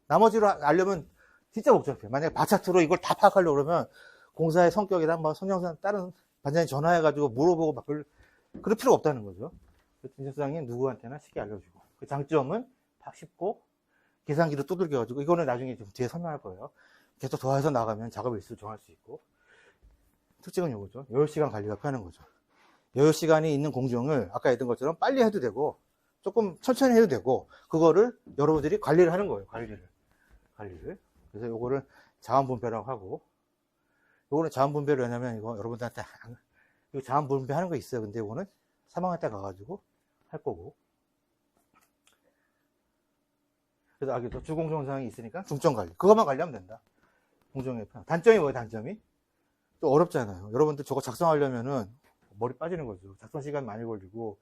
나머지로 알려면 진짜 복잡해요. 만약에 바차트로 이걸 다 파악하려고 그러면 공사의 성격이랑 뭐 선정상 다른 반장이 전화해가지고 물어보고 막 그럴 필요가 없다는 거죠. 진척사항이 누구한테나 쉽게 알려주고, 그 장점은 쉽고 계산기도 두들겨가지고, 이거는 나중에 좀 뒤에 설명할 거예요. 계속 더해서 나가면 작업 일수를 정할 수 있고. 특징은 이거죠. 여유시간 관리가 편한 거죠. 여유시간이 있는 공정을 아까 했던 것처럼 빨리 해도 되고 조금 천천히 해도 되고, 그거를 여러분들이 관리를 하는 거예요. 관리를. 그래서 요거를 자원분배라고 하고, 요거는 자원분배를 왜냐면 이거 여러분들한테 이거 자원분배하는 거 있어요. 근데 요거는 사망할 때 가가지고 할 거고. 그래서 여기도 주공정상이 있으니까 중점관리, 그것만 관리하면 된다. 공정의 편. 단점이 뭐예요? 단점이 또 어렵잖아요. 여러분들 저거 작성하려면은 머리 빠지는 거죠. 작성 시간 많이 걸리고,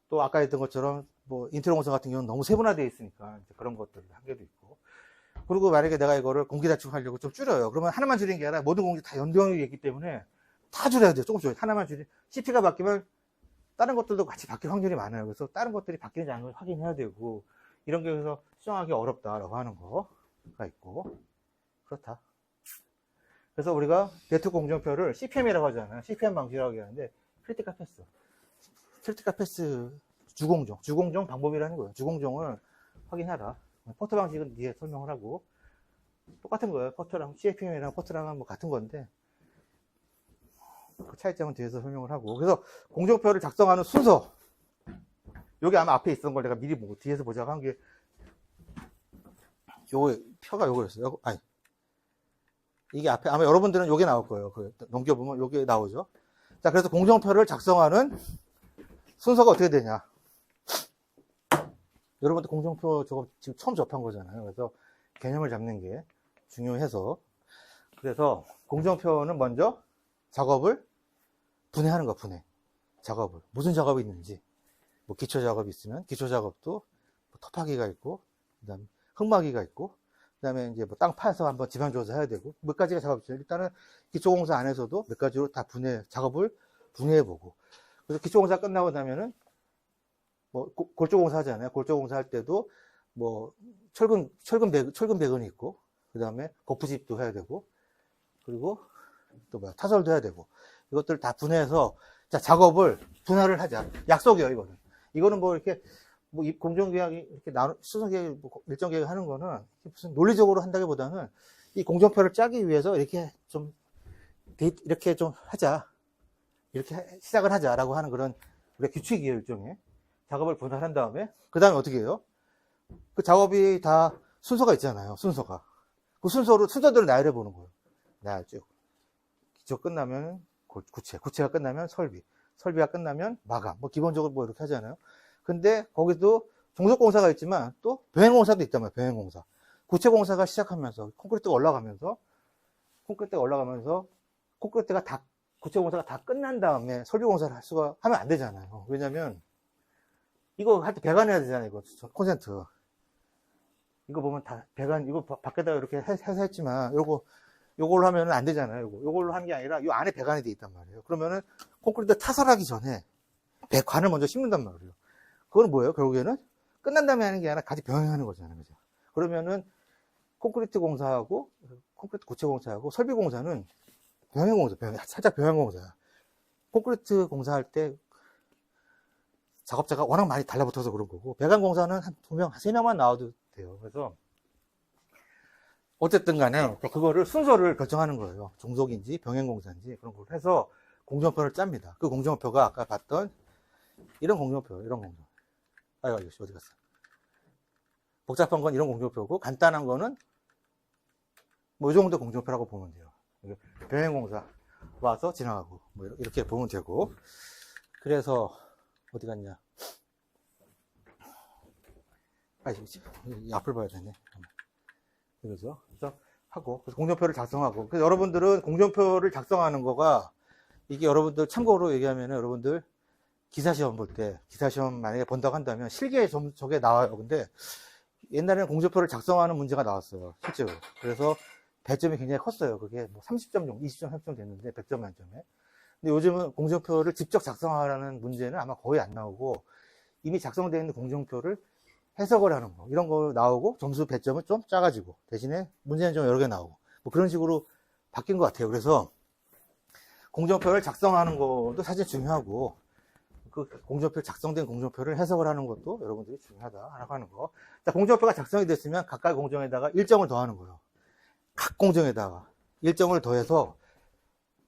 또 아까 했던 것처럼 뭐 인테리어 공사 같은 경우는 너무 세분화되어 있으니까 이제 그런 것들 한계도 있고. 그리고 만약에 내가 이거를 공기 단축하려고 좀 줄여요. 그러면 하나만 줄인 게 아니라 모든 공기 다 연동이 있기 때문에 다 줄여야 돼요. 조금씩 하나만 CP가 바뀌면 다른 것들도 같이 바뀔 확률이 많아요. 그래서 다른 것들이 바뀌는지 아닌지 확인해야 되고, 이런 게 그래서 수정하기 어렵다라고 하는 거가 있고, 그렇다. 그래서 우리가 네트워크 공정표를 CPM이라고 하잖아요. CPM 방식이라고 하는데, 크리티컬 패스 주공정 방법이라는 거예요. 주공정을 확인하라. 포트 방식은 뒤에 설명을 하고, 똑같은 거예요. 포트랑 CPM이랑 포트랑은 뭐 같은 건데, 그 차이점은 뒤에서 설명을 하고. 그래서 공정표를 작성하는 순서, 여기 아마 앞에 있었던 걸 내가 미리 보고 뒤에서 보자고 한 게, 요거 표가 요거였어요. 아니, 이게 앞에 아마 여러분들은 요게 나올 거예요. 넘겨보면 요게 나오죠. 자, 그래서 공정표를 작성하는 순서가 어떻게 되냐. 여러분들 공정표 저거 지금 처음 접한 거잖아요. 그래서 개념을 잡는 게 중요해서. 그래서 공정표는 먼저 작업을 분해하는 거, 분해. 작업을. 무슨 작업이 있는지. 뭐 기초 작업이 있으면 기초 작업도 뭐 터파기가 있고, 그 다음에 흙마기가 있고, 그 다음에 이제 뭐 땅 파서 한번 지방조사 해야 되고, 몇 가지가 작업이 있어요. 일단은 기초공사 안에서도 몇 가지로 다 작업을 분해해보고. 그래서 기초공사 끝나고 나면은 뭐 골조공사 하잖아요. 골조공사 할 때도 뭐 철근 배근이 있고, 그 다음에 거푸집도 해야 되고, 그리고 또 뭐야, 타설도 해야 되고, 이것들 다 분해해서 자, 작업을 분할을 하자. 약속이에요, 이거는 뭐 이렇게 뭐 공정계약이 이렇게 수선계약, 일정 계약 하는 거는 무슨 논리적으로 한다기보다는 이 공정표를 짜기 위해서 이렇게 좀 하자, 이렇게 시작을 하자라고 하는 그런 우리가 규칙이에요. 일종의 작업을 분할한 다음에 그 다음에 어떻게 해요? 그 작업이 다 순서가 있잖아요. 순서가 그 순서대로 나열해 보는 거예요. 나열 쭉. 기초 끝나면 구체가 끝나면 설비가 끝나면 마감, 뭐 기본적으로 뭐 이렇게 하잖아요. 근데 거기도 종속공사가 있지만 또 병행공사도 있단 말이에요. 병행공사. 구체공사가 시작하면서 콘크리트가 올라가면서 콘크리트가 구체공사가 다 끝난 다음에 설비공사를 하면 안 되잖아요. 왜냐면 이거 할 때 배관해야 되잖아요. 이거 콘센트. 이거 보면 다 배관, 이거 밖에다가 이렇게 해서 했지만 요걸로 하면 안 되잖아요. 요걸로 하는 게 아니라 요 안에 배관이 돼 있단 말이에요. 그러면은 콘크리트 타설하기 전에 배관을 먼저 심는단 말이에요. 그건 뭐예요? 결국에는 끝난 다음에 하는 게 아니라 같이 병행하는 거잖아요. 그죠? 그러면은 콘크리트 공사하고 콘크리트 구체 공사하고 설비 공사는 살짝 병행공사야. 콘크리트 공사할 때 작업자가 워낙 많이 달라붙어서 그런 거고, 배관공사는 한 2명, 3명만 나와도 돼요. 그래서 어쨌든 간에 그거를 순서를 결정하는 거예요. 종속인지 병행공사인지 그런 걸 해서 공정표를 짭니다. 그 공정표가 아까 봤던 이런 공정표, 이런 공정. 아유, 이거 어디 갔어? 복잡한 건 이런 공정표고, 간단한 거는 뭐 이 정도 공정표라고 보면 돼요. 병행공사 와서 지나가고, 뭐 이렇게 보면 되고. 그래서 어디 갔냐? 이 앞을 봐야 되네. 그죠? 그래서 하고, 그래서 공정표를 작성하고. 그래서 여러분들은 공정표를 작성하는 거가, 이게 여러분들 참고로 얘기하면 여러분들 기사시험 볼 때, 기사시험 만약에 본다고 한다면 실기에 저게 나와요. 근데 옛날에는 공정표를 작성하는 문제가 나왔어요. 실제로. 그래서 배점이 굉장히 컸어요. 그게 뭐 30점 정도, 20점, 30점 됐는데 100점 만점에. 근데 요즘은 공정표를 직접 작성하라는 문제는 아마 거의 안 나오고, 이미 작성되어 있는 공정표를 해석을 하는 거, 이런 거 나오고, 점수 배점은 좀 작아지고, 대신에 문제는 좀 여러 개 나오고, 뭐 그런 식으로 바뀐 것 같아요. 그래서 공정표를 작성하는 것도 사실 중요하고, 그 공정표, 작성된 공정표를 해석을 하는 것도 여러분들이 중요하다라고 하는 거. 자, 공정표가 작성이 됐으면 각각 공정에다가 일정을 더하는 거예요. 각 공정에다가 일정을 더해서,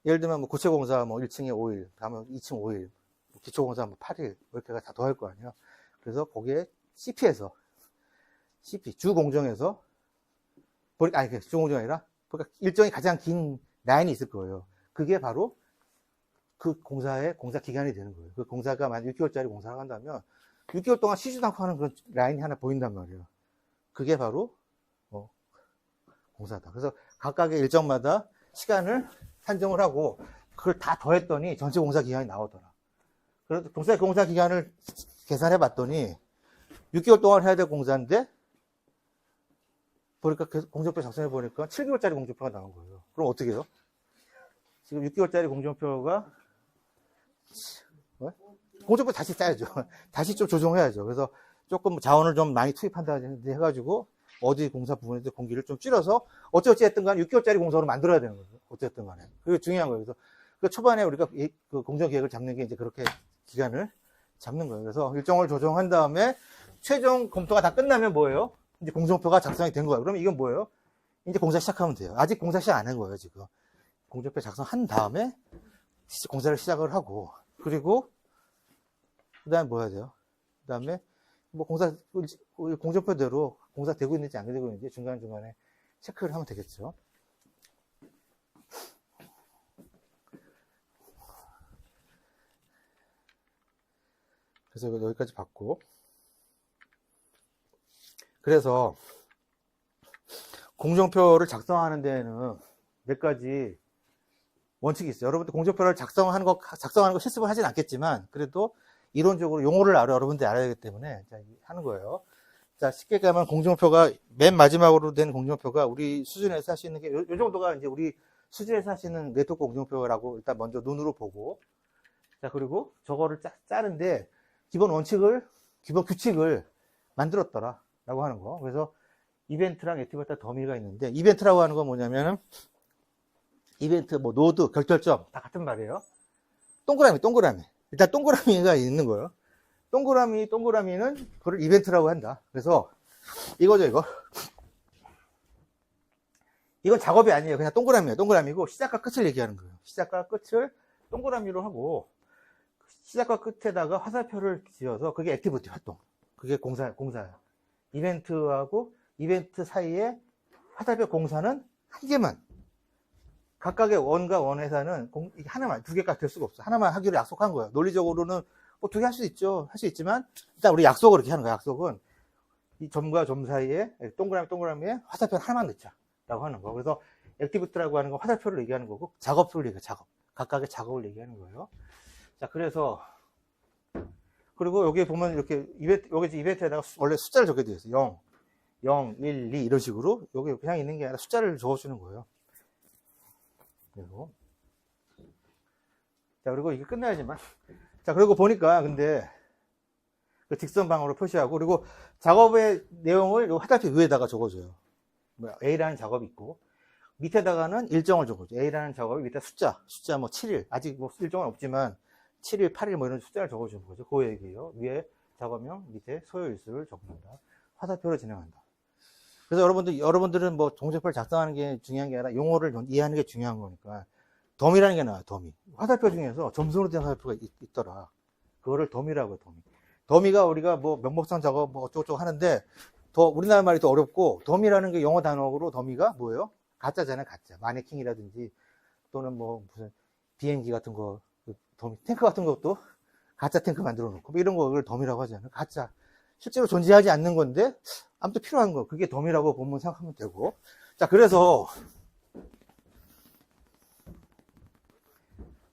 예를 들면 뭐 고체공사 뭐 1층에 5일, 다음에 2층 5일, 기초공사 뭐 8일, 이렇게가 다 더할 거 아니에요. 그래서 거기에 CP에서, CP, 주공정에서, 아니, 주공정이 아니라, 그러니까 일정이 가장 긴 라인이 있을 거예요. 그게 바로 그 공사의 공사 기간이 되는 거예요. 그 공사가 만약 6개월짜리 공사를 한다면 6개월 동안 쉬지도 않고 하는 그런 라인이 하나 보인단 말이에요. 그게 바로 공사다. 그래서 각각의 일정마다 시간을 산정을 하고 그걸 다 더했더니 전체 공사 기간이 나오더라. 그래서 공사 기간을 계산해 봤더니 6개월 동안 해야 될 공사인데 보니까 공정표 작성해 보니까 7개월짜리 공정표가 나온 거예요. 그럼 어떻게 해요? 지금 6개월짜리 공정표가 공정표 다시 짜야죠. 다시 좀 조정해야죠. 그래서 조금 자원을 좀 많이 투입한다 해가지고 어디 공사 부분에서 공기를 좀 줄여서 어찌어찌 했든 간에 6개월짜리 공사로 만들어야 되는 거죠. 어쨌든 간에. 그게 중요한 거예요. 그래서 그 초반에 우리가 그 공정 계획을 잡는 게 이제 그렇게 기간을 잡는 거예요. 그래서 일정을 조정한 다음에 최종 검토가 다 끝나면 뭐예요? 이제 공정표가 작성이 된 거예요. 그러면 이건 뭐예요? 이제 공사 시작하면 돼요. 아직 공사 시작 안 한 거예요, 지금. 공정표 작성한 다음에 공사를 시작을 하고, 그리고 그 다음에 뭐 해야 돼요? 그 다음에 뭐 공정표대로 공사 되고 있는지 안 되고 있는지 중간중간에 체크를 하면 되겠죠. 그래서 여기까지 봤고, 그래서 공정표를 작성하는 데에는 몇 가지 원칙이 있어요. 여러분들 공정표를 작성하는 거 실습을 하진 않겠지만, 그래도 이론적으로 용어를 여러분들이 알아야 하기 때문에 하는 거예요. 자, 쉽게 가면 공정표가 맨 마지막으로 된 공정표가 우리 수준에서 할 수 있는 게 요 정도가 이제 우리 수준에서 할 수 있는 네트워크 공정표라고 일단 먼저 눈으로 보고, 자, 그리고 저거를 짜는데 기본 원칙을, 기본 규칙을 만들었더라 라고 하는 거. 그래서 이벤트랑 액티비티 더미가 있는데, 이벤트라고 하는 건 뭐냐면은 이벤트, 뭐 노드, 결절점 다 같은 말이에요. 동그라미. 일단 동그라미가 있는 거예요. 동그라미는 그걸 이벤트라고 한다. 그래서 이거죠, 이거. 이건 작업이 아니에요. 그냥 동그라미예요. 동그라미고 시작과 끝을 얘기하는 거예요. 시작과 끝을 동그라미로 하고 시작과 끝에다가 화살표를 지어서 그게 액티비티 활동. 그게 공사야. 이벤트하고 이벤트 사이에 화살표 공사는 한 개만. 각각의 원과 원회사는 이게 하나만, 두 개가 될 수가 없어. 하나만 하기로 약속한 거예요. 논리적으로는 뭐 두 개 할 수 있죠. 할 수 있지만, 일단 우리 약속을 이렇게 하는 거야. 약속은 이 점과 점 사이에 동그라미에 화살표 하나만 넣자. 라고 하는 거. 그래서 액티비티라고 하는 건 화살표를 얘기하는 거고, 작업표를 얘기해요. 작업. 각각의 작업을 얘기하는 거예요. 자, 그래서, 그리고 여기 보면 이렇게 여기 이벤트에다가 원래 숫자를 적게 되어 있어요. 0, 1, 2 이런 식으로 여기 그냥 있는 게 아니라 숫자를 적어주는 거예요. 그리고 자, 그리고 이게 끝나야지만. 자, 그리고 보니까 근데 그 직선방으로 표시하고, 그리고 작업의 내용을 화살표 위에다가 적어줘요. A라는 작업이 있고 밑에다가는 일정을 적어줘. A라는 작업이 밑에 숫자 뭐 7일, 아직 뭐 일정은 없지만 7일, 8일 뭐 이런 숫자를 적어주는 거죠. 그 얘기예요. 위에 작업명, 밑에 소요일수를 적는다. 화살표로 진행한다. 그래서 여러분들은 뭐 공정표를 작성하는 게 중요한 게 아니라 용어를 이해하는 게 중요한 거니까 덤이라는 게 나와요. 덤이. 화살표 중에서 점선으로 된 화살표가 있더라. 그거를 덤이라고 해요. 덤이. 덤이가 우리가 뭐 명목상 작업 뭐 어쩌고저쩌고 하는데 더 우리나라 말이 더 어렵고 덤이라는 게 영어 단어로 덤이가 뭐예요? 가짜잖아요. 가짜. 마네킹이라든지 또는 뭐 무슨 비행기 같은 거 덤이 탱크 같은 것도 가짜 탱크 만들어 놓고 뭐 이런 거를 덤이라고 하잖아요. 가짜. 실제로 존재하지 않는 건데 아무튼 필요한 거. 그게 덤이라고 보면 생각하면 되고. 자, 그래서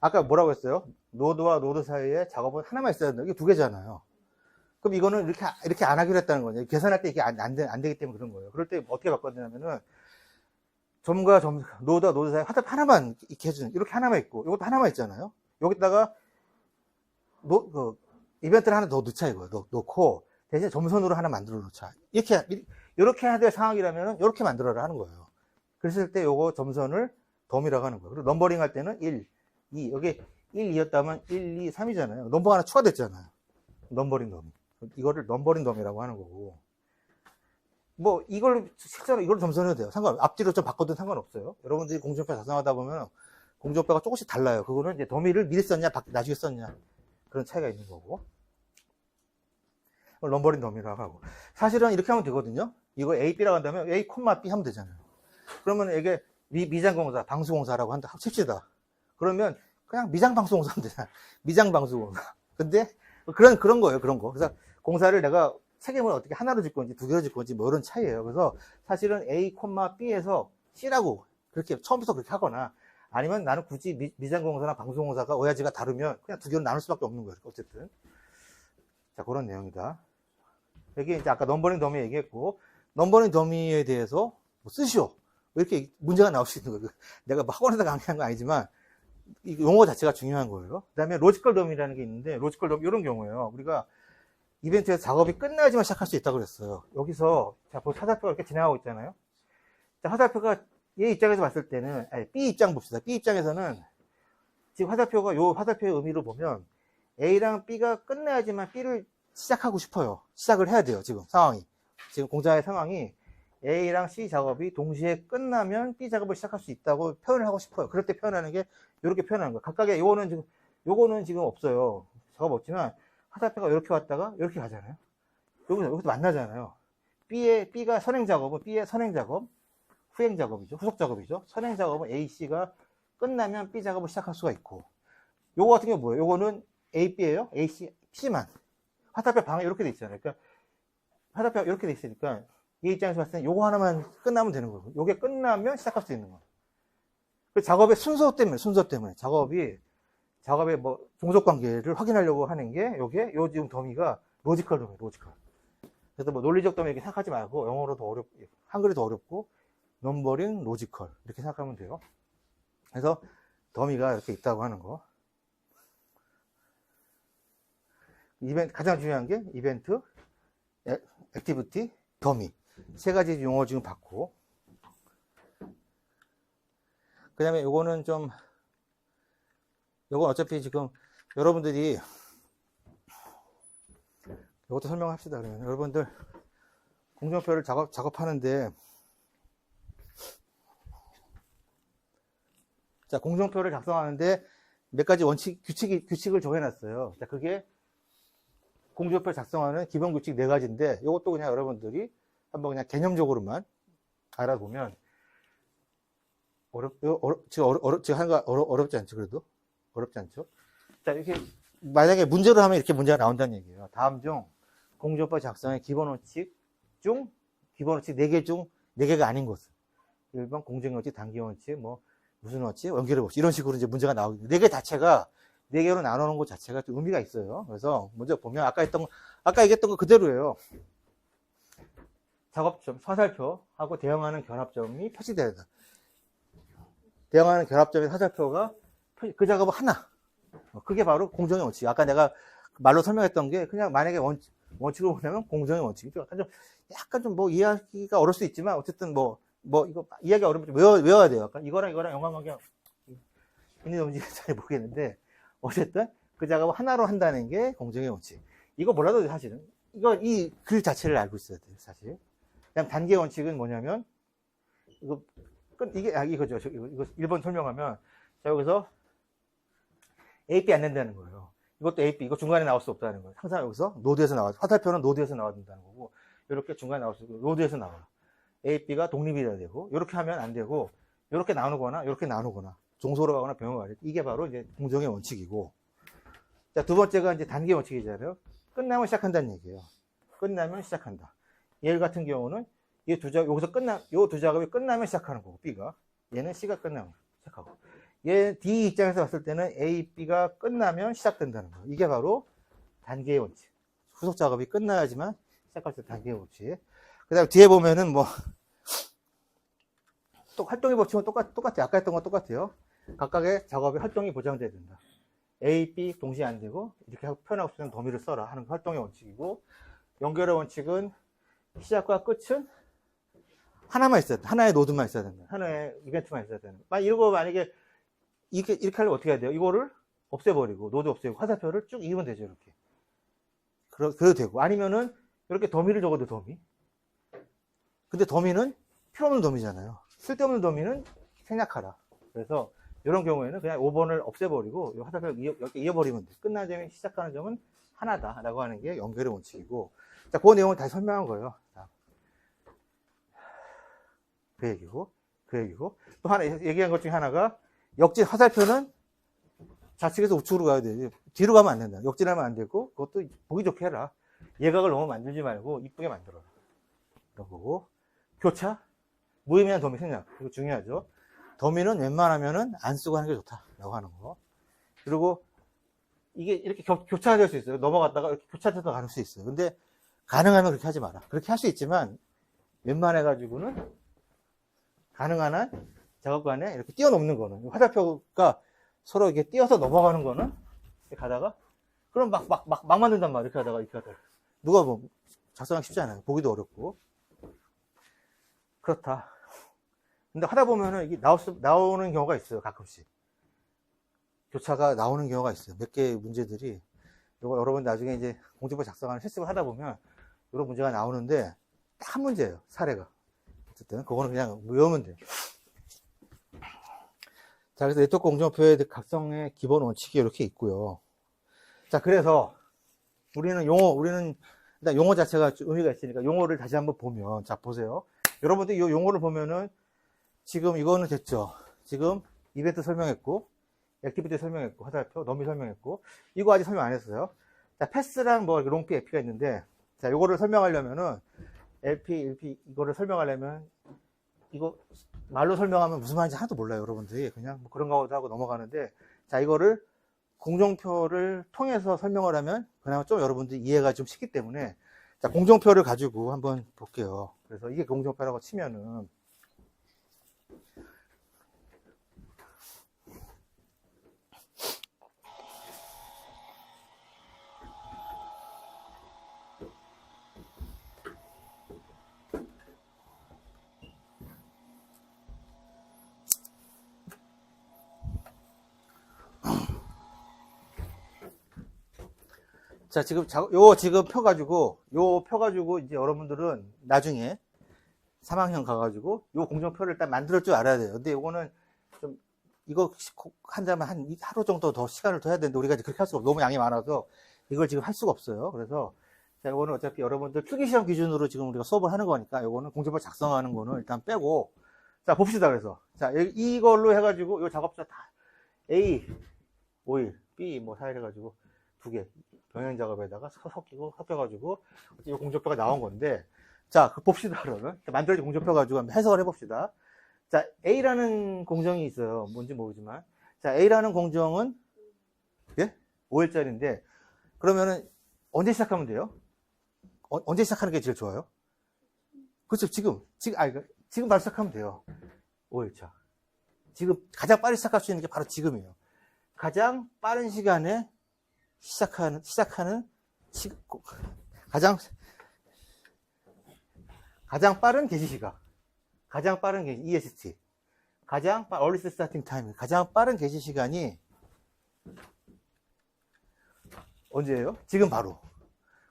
아까 뭐라고 했어요? 노드와 노드 사이에 작업은 하나만 있어야 된다. 이게 두 개잖아요. 그럼 이거는 이렇게 안 하기로 했다는 거죠. 계산할 때 이게 안 되기 때문에 그런 거예요. 그럴 때 어떻게 바꿔야 되냐면은, 노드와 노드 사이에 화살표 하나만 이렇게 해주는, 이렇게 하나만 있고, 이것도 하나만 있잖아요. 여기다가, 이벤트를 하나 더 넣자 이거예요. 넣고, 대신 점선으로 하나 만들어 놓자. 이렇게 해야 될 상황이라면은, 이렇게 만들어라 하는 거예요. 그랬을 때 요거 점선을 덤이라고 하는 거예요. 그리고 넘버링 할 때는 1, 2, 여기 1, 2였다면 1, 2, 3이잖아요. 넘버 하나 추가됐잖아요. 넘버링 덤이. 이거를 넘버링 덤이라고 하는 거고. 뭐, 실제로 이걸 점선해도 돼요. 앞뒤로 좀 바꿔도 상관없어요. 여러분들이 공정표 작성하다 보면 공정표가 조금씩 달라요. 그거는 이제 더미를 미리 썼냐, 나중에 썼냐. 그런 차이가 있는 거고. 넘버링 덤이라고 하고. 사실은 이렇게 하면 되거든요. 이거 A, B라고 한다면 A, B 하면 되잖아요. 그러면 이게 미장공사, 방수공사라고 한다. 합칩시다. 그러면 그냥 미장방수공사 하면 되잖아요. 미장방수공사. 근데 그런 거예요. 그런 거. 그래서 공사를 내가 책임을 어떻게 하나로 질 건지 두 개로 질 건지 뭐 이런 차이예요. 그래서 사실은 A, B에서 C라고 그렇게 처음부터 그렇게 하거나 아니면 나는 굳이 미장공사나 방수공사가 오야지가 다르면 그냥 두 개로 나눌 수밖에 없는 거예요. 어쨌든. 자, 그런 내용이다. 여기 이제 아까 넘버링 더미 얘기했고, 넘버링 더미에 대해서 뭐 쓰시오. 왜 이렇게 문제가 나올 수 있는 거예요. 내가 뭐 학원에서 강의한 건 아니지만, 이 용어 자체가 중요한 거예요. 그 다음에 로지컬 더미라는 게 있는데, 로지컬 더미, 이런 경우에요. 우리가 이벤트에서 작업이 끝나야지만 시작할 수 있다고 그랬어요. 여기서, 자, 화살표가 이렇게 지나가고 있잖아요. 자, 화살표가 얘 입장에서 봤을 때는, B 입장 봅시다. B 입장에서는, 지금 요 화살표의 의미로 보면, A랑 B가 끝나야지만 B를 시작하고 싶어요. 시작을 해야 돼요, 지금 상황이. 지금 공장의 상황이 A랑 C 작업이 동시에 끝나면 B 작업을 시작할 수 있다고 표현을 하고 싶어요. 그럴 때 표현하는 게 이렇게 표현하는 거예요. 각각의 요거는 지금 없어요. 작업 없지만 화살표가 이렇게 왔다가 이렇게 가잖아요. 여기서 만나잖아요. B가 선행 작업은 B의 선행 작업, 후행 작업이죠. 후속 작업이죠. 선행 작업은 A, C가 끝나면 B 작업을 시작할 수가 있고, 요거 같은 경우 뭐예요? 요거는 A, B예요. A, C만. 화살표 방에 이렇게 돼 있잖아요. 그러니까 화살표가 이렇게 돼 있으니까 이 입장에서 봤을 때 요거 하나만 끝나면 되는 거고, 요게 끝나면 시작할 수 있는 거예요. 그 작업의 순서 때문에 작업의 뭐 종속 관계를 확인하려고 하는 게 요 지금 더미가 로지컬 더미, 로지컬. 그래서 뭐 논리적 더미 이렇게 생각하지 말고 영어로 더 한글이 더 어렵고 넘버링, 로지컬 이렇게 생각하면 돼요. 그래서 더미가 이렇게 있다고 하는 거. 가장 중요한 게 이벤트, 액티비티, 더미. 세 가지 용어 지금 받고. 그 다음에 요거는 요건 어차피 지금 여러분들이, 요것도 설명합시다. 그러면 여러분들 공정표를 작업하는데, 자, 공정표를 작성하는데 몇 가지 규칙을 정해놨어요. 자, 그게 공정표 작성하는 기본 규칙 4가지인데, 이것도 그냥 여러분들이 한번 그냥 개념적으로만 알아보면, 지금 하는 거 어렵지 않죠, 그래도? 어렵지 않죠? 자, 이렇게, 만약에 문제로 하면 이렇게 문제가 나온다는 얘기예요. 다음 중, 공정표 작성의 기본 원칙 4개 중 4개가 아닌 것은. 1번 공정 원칙, 단기 원칙, 뭐, 무슨 원칙, 연결해 봅시다. 이런 식으로 이제 문제가 나오고, 4개 자체가, 4개로 나누는 것 자체가 좀 의미가 있어요. 그래서 먼저 보면 아까 얘기했던 거 그대로예요. 작업점, 화살표하고 대응하는 결합점이 표시되어야 된다. 대응하는 결합점의 화살표가 그 작업은 하나. 그게 바로 공정의 원칙. 아까 내가 말로 설명했던 게 그냥 만약에 원칙으로 보면 공정의 원칙이죠. 약간 좀 뭐 이해하기가 어려울 수 있지만 어쨌든 뭐 이거 이해하기 어려우면 좀 외워야 돼요. 약간 이거랑 연관관계가 있는지 없는지 잘 모르겠는데 어쨌든 그 작업을 하나로 한다는 게 공정의 원칙. 이거 몰라도 사실은 이 글 자체를 알고 있어야 돼요, 사실. 그냥 단계의 원칙은 뭐냐면 이거죠. 이거 1번 설명하면 자, 여기서 AP 안 된다는 거예요. 이것도 AP, 이거 중간에 나올 수 없다는 거예요. 항상 여기서 노드에서 나와. 화살표는 노드에서 나와야 된다는 거고, 이렇게 중간에 나올 수 있고, 노드에서 나와. AP가 독립이 돼야 되고, 이렇게 하면 안 되고, 이렇게 나누거나, 이렇게 나누거나, 종소로 가거나 병으로 가야 돼. 이게 바로 이제 공정의 원칙이고. 자, 두 번째가 이제 단계 원칙이잖아요. 끝나면 시작한다는 얘기예요. 끝나면 시작한다. 얘 같은 경우는 요 두 작업이 끝나면 시작하는 거고, B가. 얘는 C가 끝나면 시작하고. 얘 D 입장에서 봤을 때는 A, B가 끝나면 시작된다는 거예요. 이게 바로 단계의 원칙. 후속 작업이 끝나야지만 시작할 때 단계의 원칙. 그 다음에 뒤에 보면은 또 활동의 법칙은 똑같아요. 아까 했던 건 똑같아요. 각각의 작업의 활동이 보장돼야 된다. A, B 동시에 안 되고 이렇게 표현하고 싶으면 더미를 써라 하는 활동의 원칙이고, 연결의 원칙은 시작과 끝은 하나만 있어야 돼. 하나의 노드만 있어야 된다. 하나의 이벤트만 있어야 된다. 이거 만약에 이렇게 하려면 어떻게 해야 돼요? 이거를 없애버리고, 노드 없애고, 화살표를 쭉 이으면 되죠, 이렇게. 그래도 되고. 아니면은, 이렇게 더미를 적어도 더미. 근데 더미는 필요 없는 더미잖아요. 쓸데없는 더미는 생략하라. 그래서, 이런 경우에는 그냥 5번을 없애버리고, 이 화살표를 이렇게 이어버리면 돼. 끝난 점이 시작하는 점은 하나다. 라고 하는 게 연결의 원칙이고. 자, 그 내용을 다시 설명한 거예요. 자, 그 얘기고. 또 하나, 얘기한 것 중에 하나가, 역진 화살표는 좌측에서 우측으로 가야 돼. 뒤로 가면 안 된다. 역진하면 안 되고, 그것도 보기 좋게 해라. 예각을 너무 만들지 말고 이쁘게 만들어라. 이런 거고. 교차, 무의미한 더미 생략. 이거 중요하죠. 더미는 웬만하면은 안 쓰고 하는 게 좋다라고 하는 거. 그리고 이게 이렇게 교차될 수 있어요. 넘어갔다가 이렇게 교차돼서 가는 수 있어요. 근데 가능하면 그렇게 하지 마라. 그렇게 할 수 있지만 웬만해가지고는 가능한 한 작업관에 이렇게 뛰어넘는 거는, 화살표가 서로 이렇게 뛰어서 넘어가는 거는 이렇게 가다가, 그럼 막 만든단 말이야. 이렇게 하다가. 누가 작성하기 쉽지 않아요. 보기도 어렵고. 그렇다. 근데 하다 보면은 이게 나오는 경우가 있어요. 가끔씩. 교차가 나오는 경우가 있어요. 몇 개의 문제들이. 이거 여러분 나중에 이제 공지법 작성하는 실습을 하다 보면 이런 문제가 나오는데, 딱 한 문제예요. 사례가. 어쨌든, 그거는 그냥 외우면 돼요. 자, 그래서 네트워크 공정표의 각성의 기본 원칙이 이렇게 있고요. 자, 그래서 우리는 일단 용어 자체가 의미가 있으니까 용어를 다시 한번 보면, 자, 보세요. 여러분들 이 용어를 보면은 지금 이거는 됐죠. 지금 이벤트 설명했고, 액티비티 설명했고, 화살표, 너미 설명했고, 이거 아직 설명 안 했어요. 자, 패스랑 롱피, LP가 있는데, 자, 요거를 설명하려면은 LP 이거를 설명하려면 이거 말로 설명하면 무슨 말인지 하나도 몰라요, 여러분들이. 그냥 그런가 보다 하고 넘어가는데, 자, 이거를 공정표를 통해서 설명을 하면 그나마 좀 여러분들이 이해가 좀 쉽기 때문에, 자, 공정표를 가지고 한번 볼게요. 그래서 이게 공정표라고 치면은, 자, 지금 표 가지고 이제 여러분들은 나중에 3학년 가가지고 요 공정표를 일단 만들 줄 알아야 돼요. 근데 요거는 좀, 이거 한다면 한 하루 정도 더 시간을 더 해야 되는데, 우리가 이제 그렇게 할 수가 없어. 너무 양이 많아서 이걸 지금 할 수가 없어요. 그래서, 자, 요거는 어차피 여러분들 필기시험 기준으로 지금 우리가 수업을 하는 거니까, 요거는 공정표 작성하는 거는 일단 빼고, 자, 봅시다. 그래서. 자, 이걸로 해가지고, 요 작업자 다, A, 5일, B, 4일 해가지고, 2개. 병행 작업에다가 섞여가지고, 이 공정표가 나온 건데, 자, 봅시다, 그러면. 만들어진 공정표 가지고 한번 해석을 해봅시다. 자, A라는 공정이 있어요. 뭔지 모르지만. 자, A라는 공정은, 예? 5일짜리인데, 그러면은, 언제 시작하면 돼요? 언제 시작하는 게 제일 좋아요? 그렇죠. 지금 바로 시작하면 돼요. 5일차. 지금 가장 빨리 시작할 수 있는 게 바로 지금이에요. 가장 빠른 시간에 시작하는 가장 빠른 개시 시각, 가장 빠른 개시 EST, earliest starting time, 가장 빠른 개시 시간이 언제예요? 지금 바로.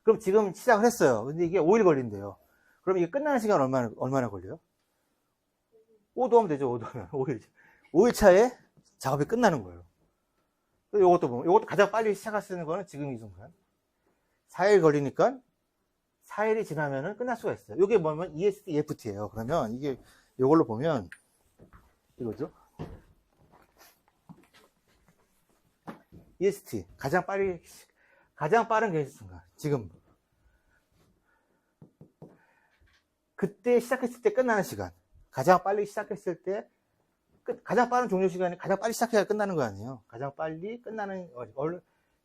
그럼 지금 시작을 했어요. 근데 이게 5일 걸린대요. 그럼 이게 끝나는 시간 얼마나 걸려요? 5도 하면 되죠, 5도 하면. 5일 차에 작업이 끝나는 거예요. 요것도 보면, 요것도 가장 빨리 시작할 수 있는 거는 지금 이 순간. 4일 걸리니까 4일이 지나면은 끝날 수가 있어요. 이게 뭐냐면 EST, EFT예요. 그러면 이게 요걸로 보면 이거죠. EST 가장 빠른 개시 순간. 지금 그때 시작했을 때 끝나는 시간. 가장 빨리 시작했을 때 가장 빠른 종료 시간이 가장 빨리 시작해야 끝나는 거 아니에요. 가장 빨리 끝나는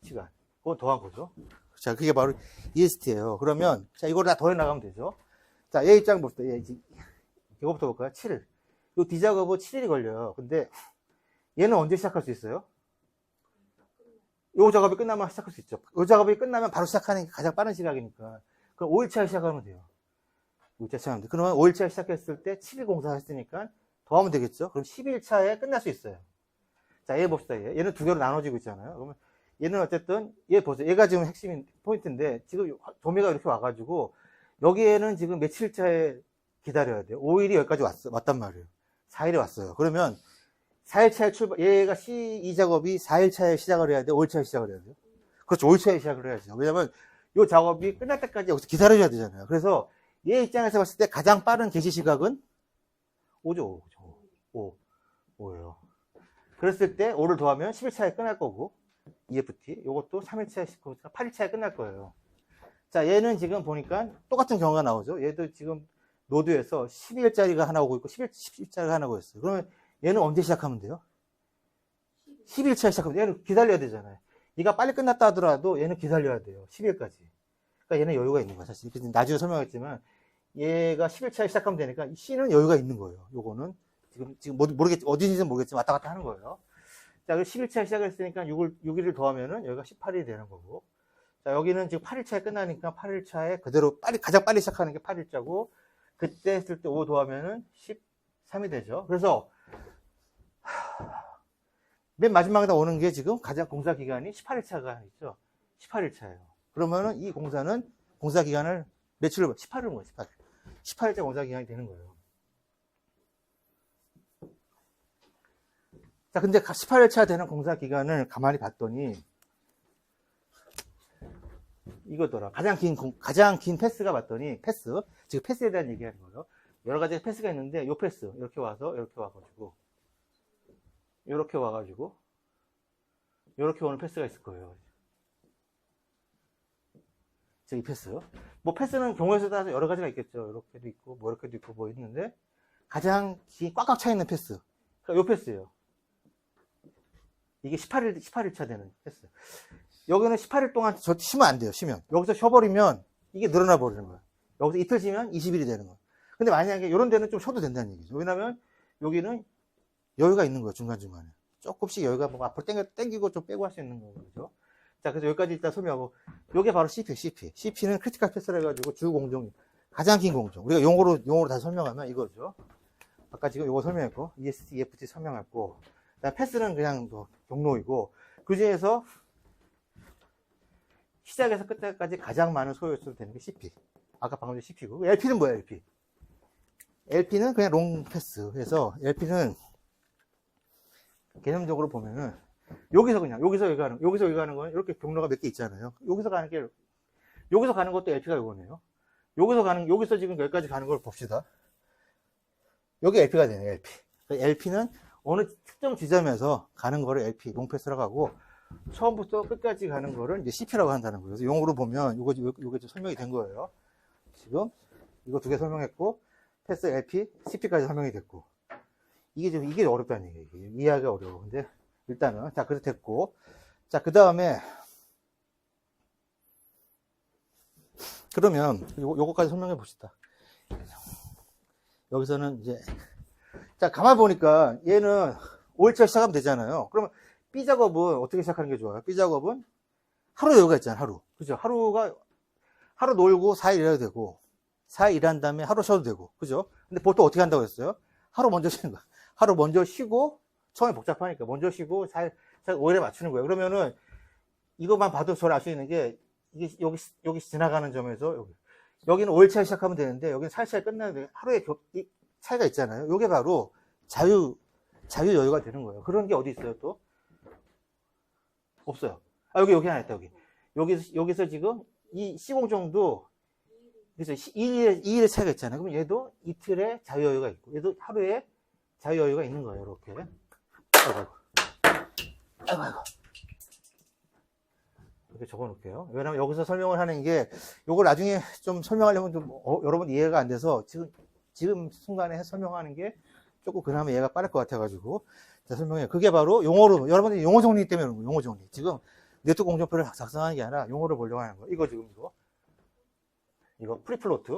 시간. 그거 더한 거죠. 자, 그게 바로 EST예요. 그러면 자, 이걸 다 더해 나가면 되죠. 자, 얘 입장 봅시다. 이거부터 볼까요? 7일. 이 D작업은 7일이 걸려요. 근데 얘는 언제 시작할 수 있어요? 요 작업이 끝나면 시작할 수 있죠. 요 작업이 끝나면 바로 시작하는 게 가장 빠른 시각이니까. 그럼 5일차에 시작하면 돼요. 5일차 시작하면 돼요. 그러면 5일차에 시작했을 때 7일 공사했으니까 더 하면 되겠죠? 그럼 10일차에 끝날 수 있어요. 자, 얘 봅시다. 얘는 두 개로 나눠지고 있잖아요. 그러면 얘는 어쨌든, 얘 보세요. 얘가 지금 핵심 포인트인데, 지금 도매가 이렇게 와가지고, 여기에는 지금 며칠차에 기다려야 돼요. 5일이 여기까지 왔단 말이에요. 4일에 왔어요. 그러면 4일차에 얘가 이 작업이 4일차에 시작을 해야 돼요? 5일차에 시작을 해야 돼요? 그렇죠. 5일차에 시작을 해야죠. 왜냐면, 이 작업이 끝날 때까지 여기서 기다려줘야 되잖아요. 그래서 얘 입장에서 봤을 때 가장 빠른 개시 시각은 5죠. 5예요. 그랬을 때 5를 더하면 10일차에 끝날 거고, EFT. 요것도 3일차에, 8일차에 끝날 거예요. 자, 얘는 지금 보니까 똑같은 경우가 나오죠. 얘도 지금 노드에서 12일짜리가 하나 오고 있고, 10일짜리가 하나 오고 있어요. 그러면 얘는 언제 시작하면 돼요? 10일차에 시작하면 얘는 기다려야 되잖아요. 얘가 빨리 끝났다 하더라도 얘는 기다려야 돼요. 10일까지. 그러니까 얘는 여유가 있는 거야, 사실. 나중에 설명했지만, 얘가 10일차에 시작하면 되니까, C는 여유가 있는 거예요. 요거는. 지금 어딘지는 모르겠지만 왔다 갔다 하는 거예요. 자, 10일차에 시작했으니까 6일을 더하면은 여기가 18일이 되는 거고. 자, 여기는 지금 8일차에 끝나니까 8일차에 그대로 가장 빨리 시작하는 게 8일차고, 그때 했을 때 5 더하면은 13이 되죠. 그래서, 맨 마지막에 오는 게 지금 가장 공사 기간이 18일차가 있죠. 18일차예요. 그러면은 이 공사는 공사 기간을 며칠을 18일인 거예요. 18일차 공사 기간이 되는 거예요. 자, 근데 18일차 되는 공사 기간을 가만히 봤더니 이거더라. 가장 긴 패스가 봤더니 지금 패스에 대한 얘기하는 거예요. 여러 가지 패스가 있는데 요 패스 이렇게 와가지고 이렇게 오는 패스가 있을 거예요. 이 패스. 뭐 패스는 경우에 따라서 여러 가지가 있겠죠. 이렇게도 있고 이렇게도 있고 뭐 있는데 가장 꽉꽉 차 있는 패스. 그러니까 요 패스예요. 이게 18일차 되는 패스. 여기는 18일 동안 쉬면 안 돼요, 쉬면. 여기서 쉬어버리면 이게 늘어나 버리는 거예요. 여기서 이틀 쉬면 20일이 되는 거예요. 근데 만약에 이런 데는 좀 쉬어도 된다는 얘기죠. 왜냐면 여기는 여유가 있는 거예요, 중간중간에. 조금씩 여유가 뭐 앞으로 땡기고 좀 빼고 할 수 있는 거죠. 자, 그래서 여기까지 일단 설명하고, 요게 바로 CP. CP는 크리티컬 패스를 해가지고 주 공정, 가장 긴 공정. 우리가 용어로 다시 설명하면 이거죠. 아까 지금 요거 설명했고, EST, EFT 설명했고, 패스는 그냥 뭐 경로이고, 그 중에서 시작에서 끝까지 가장 많은 소요수로 되는 게 CP. 아까 방금 전 CP고. LP는 뭐야, LP? LP는 그냥 롱 패스. 그래서 LP는 개념적으로 보면은 여기서 여기 가는 거는 이렇게 경로가 몇 개 있잖아요. 여기서 가는 것도 LP가 요거네요. 여기서 지금 여기까지 가는 걸 봅시다. 여기 LP가 되네요, LP. LP는 어느 특정 지점에서 가는 거를 LP, 롱패스라고 하고, 처음부터 끝까지 가는 거를 이제 CP라고 한다는 거예요. 그래서 용어로 보면 요게 좀 설명이 된 거예요. 지금 이거 두 개 설명했고, 패스 LP, CP까지 설명이 됐고. 이게 어렵다는 얘기예요. 이해하기가 어려워. 근데 일단은 자, 그래서 됐고. 자, 그다음에 그러면 요거까지 설명해 봅시다. 여기서는 이제 자, 가만 보니까 얘는 5일차 시작하면 되잖아요. 그러면 B 작업은 어떻게 시작하는 게 좋아요? B 작업은 하루 여유가 있잖아요. 하루. 그죠? 하루 놀고 4일 일해도 되고, 4일 일한 다음에 하루 쉬어도 되고. 그죠? 근데 보통 어떻게 한다고 했어요? 하루 먼저 쉬는 거야. 하루 먼저 쉬고, 처음에 복잡하니까 먼저 쉬고 4일, 5일에 맞추는 거예요. 그러면은 이것만 봐도 저를 알 수 있는 게, 이게 여기 지나가는 점에서 여기는 5일차에 시작하면 되는데, 여기는 4일차에 끝나야 돼. 하루에 차이가 있잖아요. 이게 바로 자유 여유가 되는 거예요. 그런 게 어디 있어요, 또? 없어요. 아, 여기 하나 있다, 여기서 지금 이 시공정도, 그래서 2일의 차이가 있잖아요. 그럼 얘도 이틀의 자유 여유가 있고, 얘도 하루에 자유 여유가 있는 거예요, 이렇게. 아이고. 이렇게 적어 놓을게요. 왜냐면 여기서 설명을 하는 게, 요걸 나중에 좀 설명하려면 좀, 여러분 이해가 안 돼서, 지금 순간에 설명하는 게 조금 그나마 이해가 빠를 것 같아가지고, 자, 설명해요. 그게 바로 용어로, 여러분들이 용어 정리 때문에 그런 거예요, 용어 정리. 지금 네트워크 공정표를 작성하는 게 아니라 용어를 보려고 하는 거예요. 이거 프리플로트.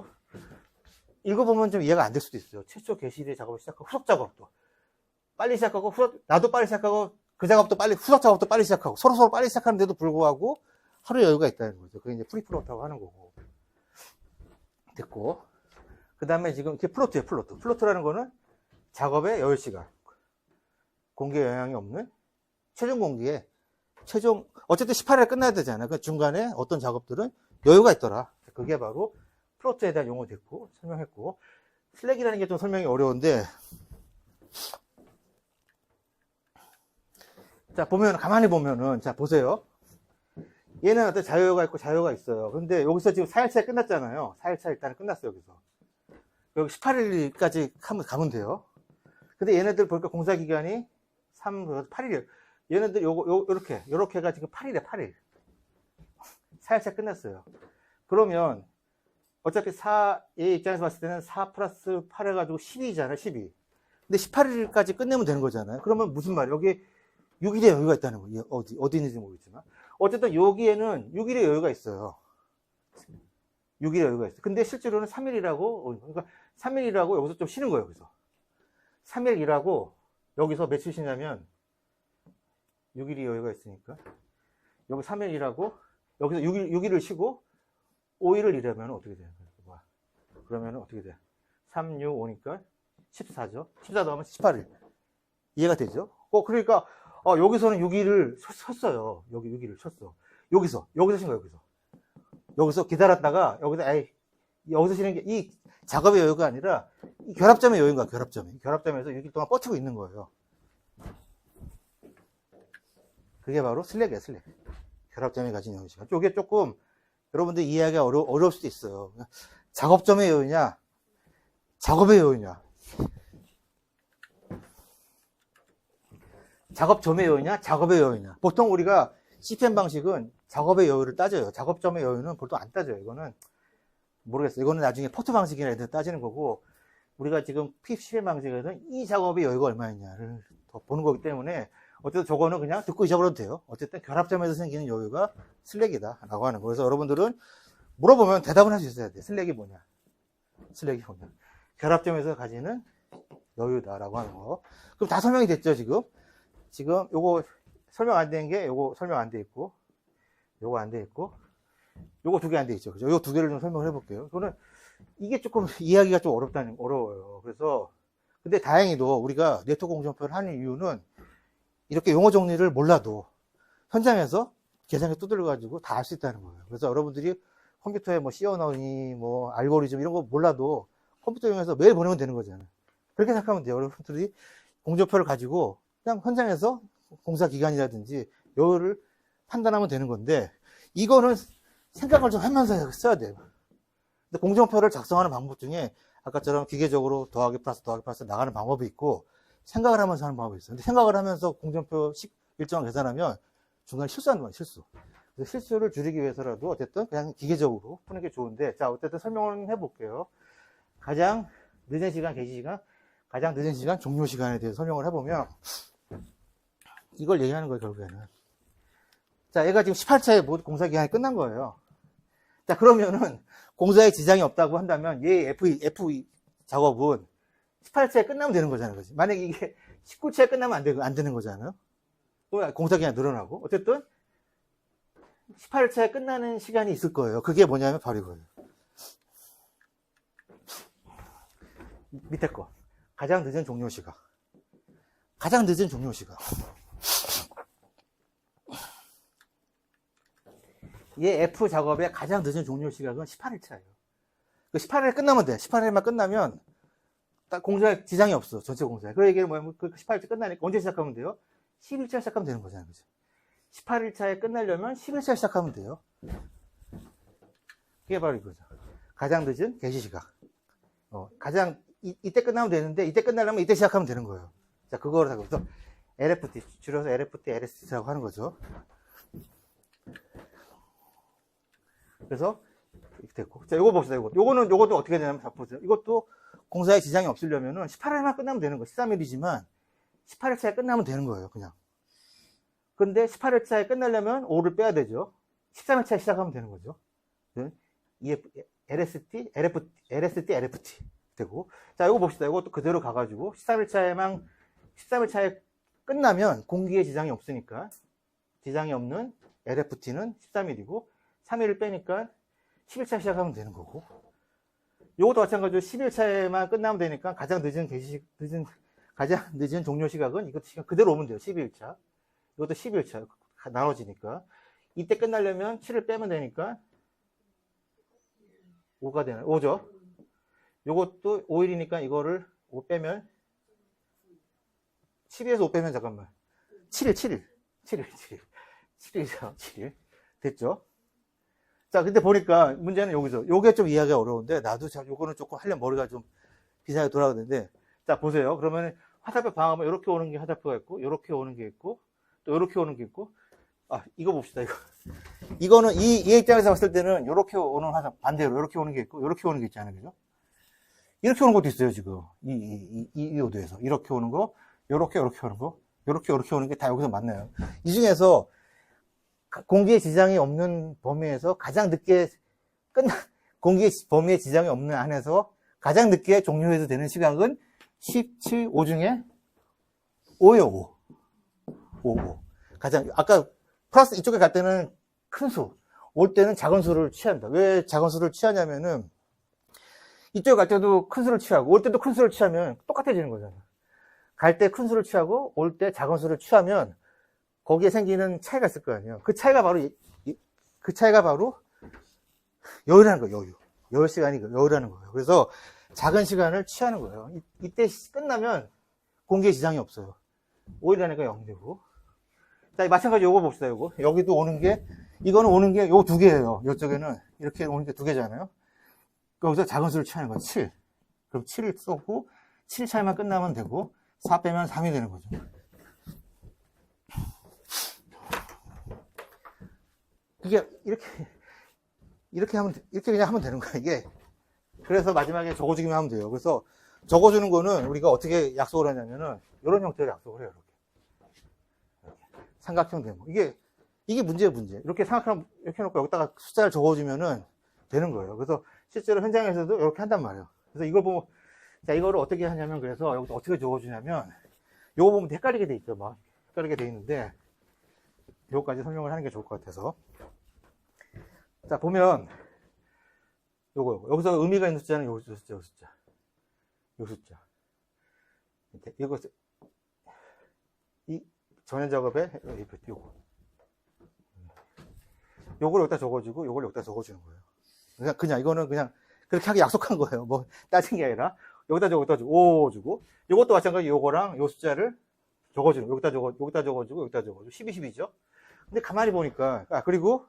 읽어보면 좀 이해가 안 될 수도 있어요. 최초 게시일의 작업을 시작하고, 후속 작업도 빨리 시작하고, 나도 빨리 시작하고, 그 작업도 빨리, 후속 작업도 빨리 시작하고, 서로 빨리 시작하는데도 불구하고, 하루 여유가 있다는 거죠. 그게 이제 프리플로트라고 하는 거고. 됐고. 그 다음에 지금 이렇게 플로트예요, 플로트. 플로트라는 거는 작업의 여유 시간. 공기에 영향이 없는 최종 공기에, 어쨌든 18일에 끝나야 되잖아요. 그 중간에 어떤 작업들은 여유가 있더라. 그게 바로 플로트에 대한 용어 됐고, 설명했고. 슬랙이라는 게 좀 설명이 어려운데, 자, 가만히 보면은, 자, 보세요. 얘는 어떤 자유가 있고 자유가 있어요. 근데 여기서 지금 4일차에 끝났잖아요. 4일차 일단은 끝났어요, 여기서. 여기 18일까지 가면 돼요. 근데 얘네들 보니까 공사기간이 8일이에요. 얘네들 요렇게가 지금 8일이에요, 8일. 4일차 끝났어요. 그러면, 어차피 얘 입장에서 봤을 때는 4 플러스 8 해가지고 12잖아요, 12. 근데 18일까지 끝내면 되는 거잖아요. 그러면 무슨 말이에요? 여기 6일의 여유가 있다는 거예요. 어디 있는지 모르겠지만. 어쨌든 여기에는 6일의 여유가 있어요. 6일의 여유가 있어요. 근데 실제로는 3일이라고, 그러니까 3일이라고 여기서 좀 쉬는 거예요, 여기서. 3일 일하고, 여기서 며칠 쉬냐면, 6일의 여유가 있으니까. 여기 3일 일하고, 여기서 6일을 쉬고, 5일을 일하면 어떻게 돼요? 그러면 어떻게 돼요? 3, 6, 5니까 14죠? 14 더하면 18일. 이해가 되죠? 그러니까, 여기서는 6일을 쉬었어요. 여기 6일을 쉬었어. 여기서 쉰 거예요, 여기서 기다렸다가, 여기서 쉬는 게, 이 작업의 여유가 아니라, 이 결합점의 여유인 거야, 결합점에서 6일 동안 버티고 있는 거예요. 그게 바로 슬랙이에요, 슬랙. 결합점이 가진 여유 시간. 이게 조금, 여러분들 이해하기가 어려울 수도 있어요. 작업점의 여유냐, 작업의 여유냐. 작업점의 여유냐, 작업의 여유냐. 보통 우리가 CPM 방식은 작업의 여유를 따져요. 작업점의 여유는 보통 안 따져요. 이거는 모르겠어요. 이거는 나중에 포트 방식이나 이런 데 따지는 거고, 우리가 지금 CPM 방식에서는 이 작업의 여유가 얼마였냐를 더 보는 거기 때문에, 어쨌든 저거는 그냥 듣고 잊어버려도 돼요. 어쨌든 결합점에서 생기는 여유가 슬랙이다 라고 하는 거예요. 그래서 여러분들은 물어보면 대답을 할 수 있어야 돼요. 슬랙이 뭐냐. 결합점에서 가지는 여유다라고 하는 거. 그럼 다 설명이 됐죠, 지금? 지금 요거 설명 안 된 게 요거 설명 안 돼 있고, 요거 안 돼 있고, 요거 2개 안 돼 있죠. 그죠? 요 2개를 좀 설명을 해볼게요. 이거는 이게 조금 이해하기가 좀 어려워요. 그래서, 근데 다행히도 우리가 네트워크 공정표를 하는 이유는 이렇게 용어 정리를 몰라도 현장에서 계산기 두들려가지고 다 알 수 있다는 거예요. 그래서 여러분들이 컴퓨터에 뭐 시어너니, 뭐 알고리즘 이런 거 몰라도 컴퓨터 이용해서 매일 보내면 되는 거잖아요. 그렇게 생각하면 돼요. 여러분들이 공정표를 가지고 그냥 현장에서 공사 기간이라든지 여유를 판단하면 되는 건데, 이거는 생각을 좀 하면서 써야 돼요. 근데 공정표를 작성하는 방법 중에 아까처럼 기계적으로 더하기 플러스 나가는 방법이 있고, 생각을 하면서 하는 방법이 있어요. 근데 생각을 하면서 공정표 일정을 계산하면 중간에 실수하는 거예요, 실수. 그래서 실수를 줄이기 위해서라도 어쨌든 그냥 기계적으로 푸는 게 좋은데, 자, 어쨌든 설명을 해볼게요. 가장 늦은 시간, 개시 시간, 가장 늦은 시간, 종료 시간에 대해서 설명을 해보면, 이걸 얘기하는 거예요, 결국에는. 자, 얘가 지금 18차에 모두 공사 기간이 끝난 거예요. 자, 그러면은 공사에 지장이 없다고 한다면 얘 F 작업은 18차에 끝나면 되는 거잖아요. 그치? 만약에 이게 19차에 끝나면 안 되는 거잖아요. 또 공사 기간이 늘어나고. 어쨌든 18차에 끝나는 시간이 있을 거예요. 그게 뭐냐면 바로 이거예요. 밑에 거. 가장 늦은 종료 시간. 가장 늦은 종료 시간. 얘 F 작업의 가장 늦은 종료 시각은 18일차예요. 그 18일 끝나면 돼. 18일만 끝나면 딱 공사에 지장이 없어. 전체 공사에. 그 얘기는 뭐냐면 그 18일차 끝나니까 언제 시작하면 돼요? 10일차 시작하면 되는 거잖아요. 그죠? 18일차에 끝나려면 10일차 시작하면 돼요. 그게 바로 이거죠. 가장 늦은 개시 시각. 이때 끝나면 되는데, 이때 끝나려면 이때 시작하면 되는 거예요. 자, 그거를 하고 있어. LFT, 줄여서 LFT, LST라고 하는 거죠. 그래서, 이렇게 됐고. 자, 요거 봅시다, 요거. 요것도 어떻게 되냐면, 자, 보세요. 이것도 공사에 지장이 없으려면은 18일만 끝나면 되는 거예요. 13일이지만, 18일차에 끝나면 되는 거예요, 그냥. 근데 18일차에 끝나려면 5를 빼야 되죠. 13일차에 시작하면 되는 거죠. LST, LFT 되고. 자, 이거 봅시다. 이것도 그대로 가가지고 13일차에 끝나면 공기에 지장이 없으니까 지장이 없는 LFT는 13일이고 3일을 빼니까 10일차 시작하면 되는 거고. 이것도 마찬가지로 10일차에만 끝나면 되니까 가장 늦은 종료 시각은 이것도 시간 그대로 오면 돼요. 12일차. 이것도 12일차 나눠지니까. 이때 끝나려면 7을 빼면 되니까 5가 되나요? 5죠. 요것도 5일이니까 이거를 5 빼면 12에서 5 빼면 잠깐만 7일 됐죠? 자, 근데 보니까 문제는 여기서 요게 좀 이해하기가 어려운데 나도 요거는 조금 하려면 머리가 좀 비상하게 돌아가는데 자, 보세요. 그러면 화살표 방하면 이렇게 오는 게 화살표가 있고 이렇게 오는 게 있고 또 이렇게 오는 게 있고 이거 봅시다. 이거는 이 입장에서 봤을 때는 이렇게 오는 화살 반대로 이렇게 오는 게 있고 이렇게 오는 게 있잖아요. 그죠? 이렇게 오는 것도 있어요, 지금. 이 요도에서. 이렇게 오는 거, 이렇게 오는 거, 이렇게 오는 게 다 여기서 만나요. 이 중에서 공기에 지장이 없는 범위에서 가장 늦게 공기에 범위에 지장이 없는 안에서 가장 늦게 종료해도 되는 시각은 17, 5 중에 5예요, 5. 가장, 아까 플러스 이쪽에 갈 때는 큰 수, 올 때는 작은 수를 취한다. 왜 작은 수를 취하냐면은 이쪽에 갈 때도 큰 수를 취하고 올 때도 큰 수를 취하면 똑같아지는 거잖아요. 갈 때 큰 수를 취하고 올 때 작은 수를 취하면 거기에 생기는 차이가 있을 거 아니에요. 그 차이가 바로 여유라는 거예요. 여유 시간이 여유라는 거예요. 그래서 작은 시간을 취하는 거예요. 이때 끝나면 공기에 지장이 없어요. 5일이라니까 0되고. 자, 마찬가지 요거 봅시다. 요거. 여기도 오는 게 이거는 오는 게 요 두 개예요. 이쪽에는 이렇게 오는 게 두 개잖아요. 여기서 작은 수를 취하는 거예요. 7. 그럼 7을 쏘고 7 차이만 끝나면 되고 4 빼면 3이 되는 거죠. 이게 이렇게 그냥 하면 되는 거예요. 이게 그래서 마지막에 적어주기만 하면 돼요. 그래서 적어주는 거는 우리가 어떻게 약속을 하냐면은 이런 형태로 약속을 해요. 이렇게 삼각형 데모. 이게 문제예요, 문제. 이렇게 삼각형 이렇게 해놓고 여기다가 숫자를 적어주면은 되는 거예요. 그래서 실제로 현장에서도 이렇게 한단 말이에요. 그래서 이걸 보면, 자, 이거를 어떻게 하냐면, 그래서 여기서 어떻게 적어주냐면, 요거 보면 헷갈리게 돼 있죠. 막, 헷갈리게 돼 있는데, 요거까지 설명을 하는 게 좋을 것 같아서. 자, 보면, 요거, 여기서 의미가 있는 숫자는 요 숫자. 요 숫자. 이거, 이 전현 작업에, 요걸 여기다 적어주고, 요걸 여기다 적어주는 거예요. 이거는 그냥 그렇게 하기 약속한 거예요. 뭐 따진 게 아니라 여기다 적고 5 주고 이것도 마찬가지 요거랑 요 숫자를 적어주는 여기다 적어주고 여기다 적어주고 12, 12죠. 근데 가만히 보니까 그리고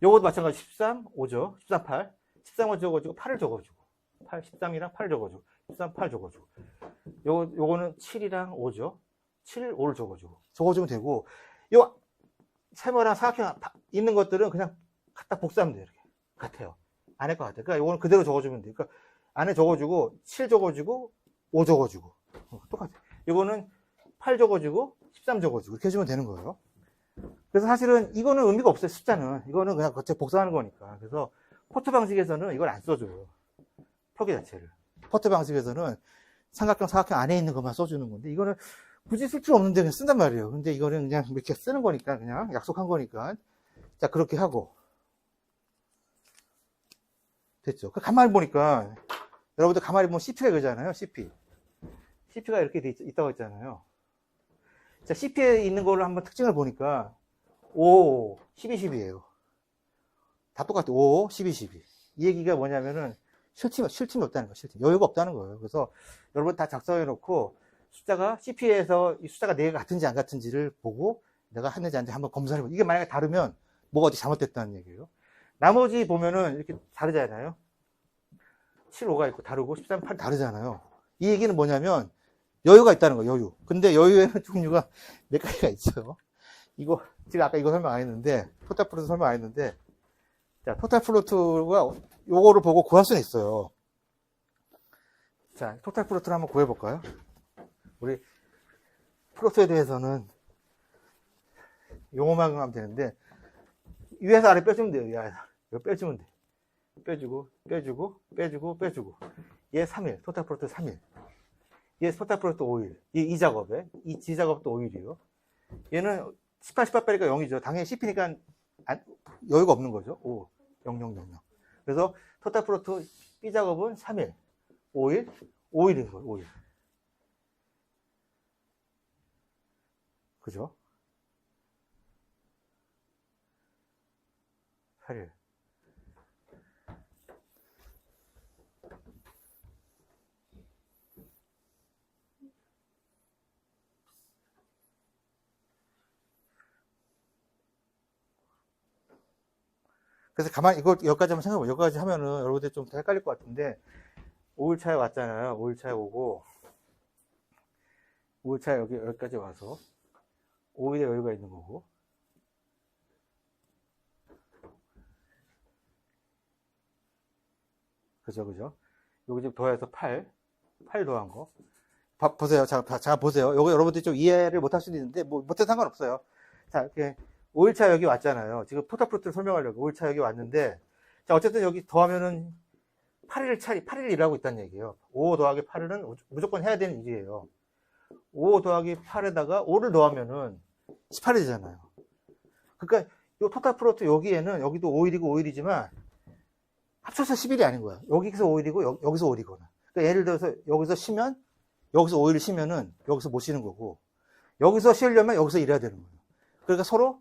요것도 마찬가지 13, 5죠. 13, 8 13을 적어주고 8을 적어주고 13이랑 8을 적어주고 13, 8 적어주고 요거는 7이랑 5죠. 7, 5를 적어주면 되고 요 세모랑 사각형 있는 것들은 그냥 갖다 복사하면 돼요. 이렇게. 같아요. 안에 거 같아요. 그러니까 이거는 그대로 적어주면 돼요. 그러니까 안에 적어주고 7 적어주고 5 적어주고 똑같아요. 이거는 8 적어주고 13 적어주고 이렇게 해주면 되는 거예요. 그래서 사실은 이거는 의미가 없어요. 숫자는 이거는 그냥 거쳐 복사하는 거니까. 그래서 포트 방식에서는 이걸 안 써줘요. 표기 자체를. 포트 방식에서는 삼각형 사각형 안에 있는 것만 써주는 건데 이거는 굳이 쓸 필요 없는데 그냥 쓴단 말이에요. 근데 이거는 그냥 이렇게 쓰는 거니까 그냥 약속한 거니까 자 그렇게 하고 됐죠. 가만히 보니까 여러분들 가만히 보면 CP가 이거잖아요. CP가 이렇게 있다고 했잖아요. 자 CP에 있는 걸로 한번 특징을 보니까 5, 12, 10이에요. 다 똑같아. 5, 12, 12. 이 얘기가 뭐냐면은 쉴 틈이 없다는 거예요. 쉴 틈. 여유가 없다는 거예요. 그래서 여러분 다 작성해 놓고 숫자가 CP에서 이 숫자가 4개가 같은지 안 같은지를 보고 내가 했는지 안 했는지 한번 검사해 보고 이게 만약에 다르면 뭐가 어디 잘못됐다는 얘기예요. 나머지 보면은 이렇게 다르잖아요. 7, 5가 있고 다르고 13, 8 다르잖아요. 이 얘기는 뭐냐면 여유가 있다는 거예요. 여유. 근데 여유에는 종류가 몇 가지가 있어요. 이거 제가 아까 이거 설명 안 했는데 토탈 플로트 설명 안 했는데 자, 토탈 플로트가 요거를 보고 구할 수는 있어요. 자, 토탈 플로트를 한번 구해볼까요? 우리 플로트에 대해서는 요거만 하면 되는데 위에서 아래 빼주면 돼요. 위에서 이거 빼주면 돼. 빼주고 얘 3일 토탈 플로트 3일 얘 토탈 플로트 5일 이 작업에 이 G 작업도 5일이에요. 얘는 18, 18 빼니까 0이죠. 당연히 CP니까 여유가 없는 거죠. 5, 0, 0, 0, 0. 그래서 토탈 플로트 B 작업은 3일, 5일, 5일인 거예요. 5일. 그죠? 8일. 그래서 가만히 이걸 여기까지 한번 생각해보세요. 여기까지 하면은 여러분들 좀 헷갈릴 것 같은데 5일차에 왔잖아요. 5일차에 오고 5일차에 여기까지 와서 5일에 여유가 있는 거고 그죠? 여기 좀 더해서 8 더한 거 보세요. 자 보세요. 요거 여러분들이 좀 이해를 못할 수도 있는데 뭐 못해도 상관없어요. 자 이렇게 5일차 여기 왔잖아요. 지금 토탈 플로트를 설명하려고 5일차 여기 왔는데 자 어쨌든 여기 더하면은 8일 일하고 있다는 얘기예요. 5 더하기 8은 무조건 해야 되는 일이에요. 5 더하기 8에다가 5를 더하면은 18일이잖아요. 그러니까 이 토탈 플로트 여기에는 여기도 5일이고 5일이지만 합쳐서 10일이 아닌 거야. 여기서 5일이고 여기서 5일이거나. 그러니까 예를 들어서 여기서 쉬면 여기서 5일을 쉬면은 여기서 못 쉬는 거고 여기서 쉬려면 여기서 일해야 되는 거예요. 그러니까 서로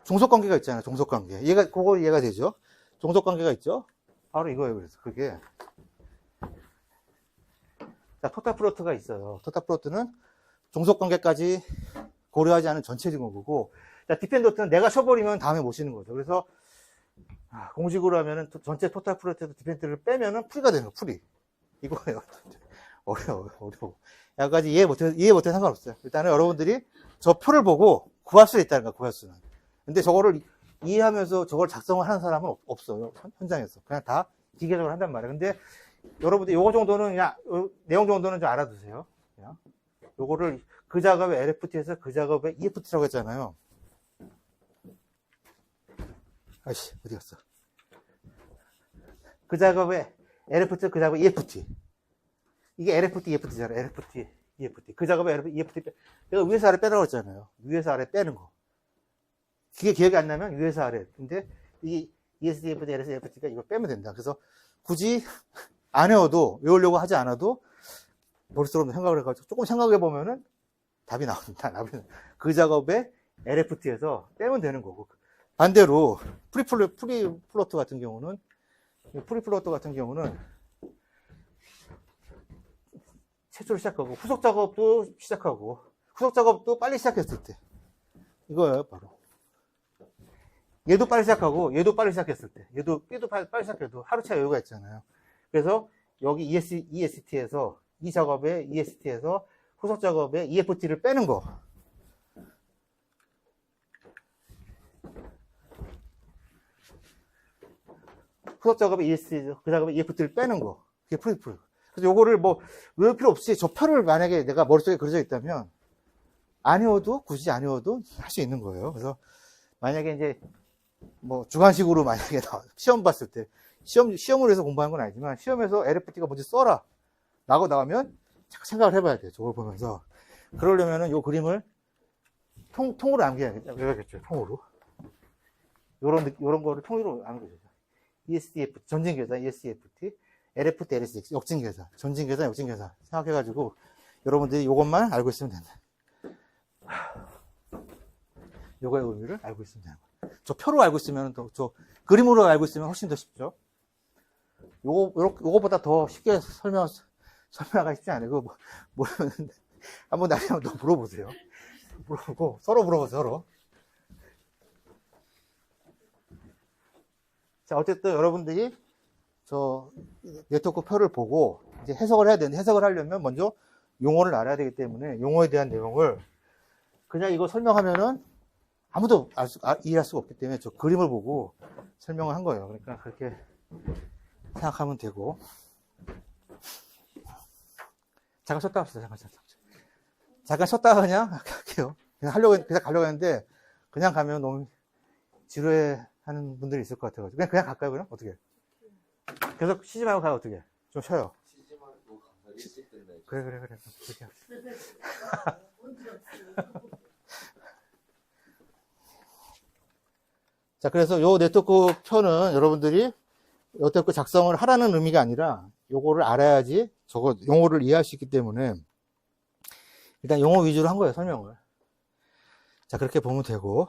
종속관계가 있잖아요. 종속관계. 그거 이해가 되죠? 종속관계가 있죠? 바로 이거예요. 그래서 그게 자, 토탈 플로트가 있어요. 토탈 플로트는 종속관계까지 고려하지 않은 전체적인 거고 자, 디펜던트는 내가 쉬어버리면 다음에 못 쉬는 거죠. 그래서 공식으로 하면은 전체 토탈 플로트에서 디펜던트를 빼면은 풀이가 되는 거예요. 풀이. 이거예요. 어려워. 여기까지 이해 못해 상관없어요. 일단은 여러분들이 저 표를 보고 구할 수 있다는 거야, 구할 수는. 근데 저거를 이해하면서 저걸 작성을 하는 사람은 없어요. 현장에서. 그냥 다 기계적으로 한단 말이에요. 근데 여러분들 요거 정도는 그냥, 내용 정도는 좀 알아두세요. 그냥. 요거를 그 작업의 LFT에서 그 작업의 EFT라고 했잖아요. 아이씨, 어디 갔어? 그 작업의 LFT, 그 작업의 EFT. 이게 LFT, EFT잖아요. LFT, EFT. 그 작업에 EFT 내가 위에서 아래 빼라고 했잖아요. 위에서 아래 빼는 거. 그게 기억이 안 나면 위에서 아래. 근데 이 ESDFT, LSFT가 이거 빼면 된다. 그래서 굳이 안 외워도, 외우려고 하지 않아도 머릿속으로 생각을 해가지고 조금 생각해 보면은 답이 나옵니다. 그 작업에 LFT에서 빼면 되는 거고. 반대로 프리플로트 같은 경우는 최초로 시작하고 후속 작업도 시작하고 후속 작업도 빨리 시작했을 때 이거예요 바로. 얘도 빨리 시작하고 얘도 빨리 시작했을 때 얘도 B도 빨리 시작해도 하루 차이 여유가 있잖아요. 그래서 여기 EST에서 이 작업에 EST에서 후속 작업에 EFT를 빼는 거. 후속 작업에 EST 그 작업에 EFT를 빼는 거. 그게 프리플. 그래서 요거를 뭐 외울 필요 없이 저 표를 만약에 내가 머릿속에 그려져 있다면 안 외워도 굳이 안 외워도 할 수 있는 거예요. 그래서 만약에 이제 뭐 주관식으로 만약에 시험 봤을 때 시험을 해서 공부하는 건 아니지만 시험에서 LFT가 뭔지 써라 라고 나오면 생각을 해봐야 돼요. 저걸 보면서 그러려면은 요 그림을 통으로 남겨야겠죠. 통으로 요런 거를 통으로 남겨야죠. ESDF 전진계산 ESDFT LFT, LSX 역진계산 전진계산 역진계산 생각해가지고 여러분들이 요것만 알고 있으면 된다. 요거의 의미를 알고 있으면 된다. 저 표로 알고 있으면 저 그림으로 알고 있으면 훨씬 더 쉽죠. 요거보다 더 쉽게 설명하기가 쉽지 않아요. 그거 모르는데 한번 나중에 한번 더 물어보세요. 물어보고 서로 물어보세요. 서로. 자, 어쨌든 여러분들이 저 네트워크 표를 보고 이제 해석을 해야 되는데, 해석을 하려면 먼저 용어를 알아야 되기 때문에 용어에 대한 내용을 그냥 이거 설명하면은 아무도 이해할 수가 없기 때문에 저 그림을 보고 설명을 한 거예요. 그러니까 그렇게 생각하면 되고. 잠깐 쉬었다 합시다. 잠깐 쉬었다가 그냥 할게요. 그냥 가려고 했는데 그냥 가면 너무 지루해 하는 분들이 있을 것 같아가지고 그냥 갈까요? 그럼 어떻게? 계속 쉬지 말고 가요. 어떻게? 좀 쉬어요. 쉬지 말고 가서 일찍 끝내. 그래. 그렇게 합시다. 자, 그래서 요 네트워크 표는 여러분들이 네트워크 작성을 하라는 의미가 아니라 요거를 알아야지 저거 용어를 이해할 수 있기 때문에 일단 용어 위주로 한 거예요, 설명을. 자, 그렇게 보면 되고.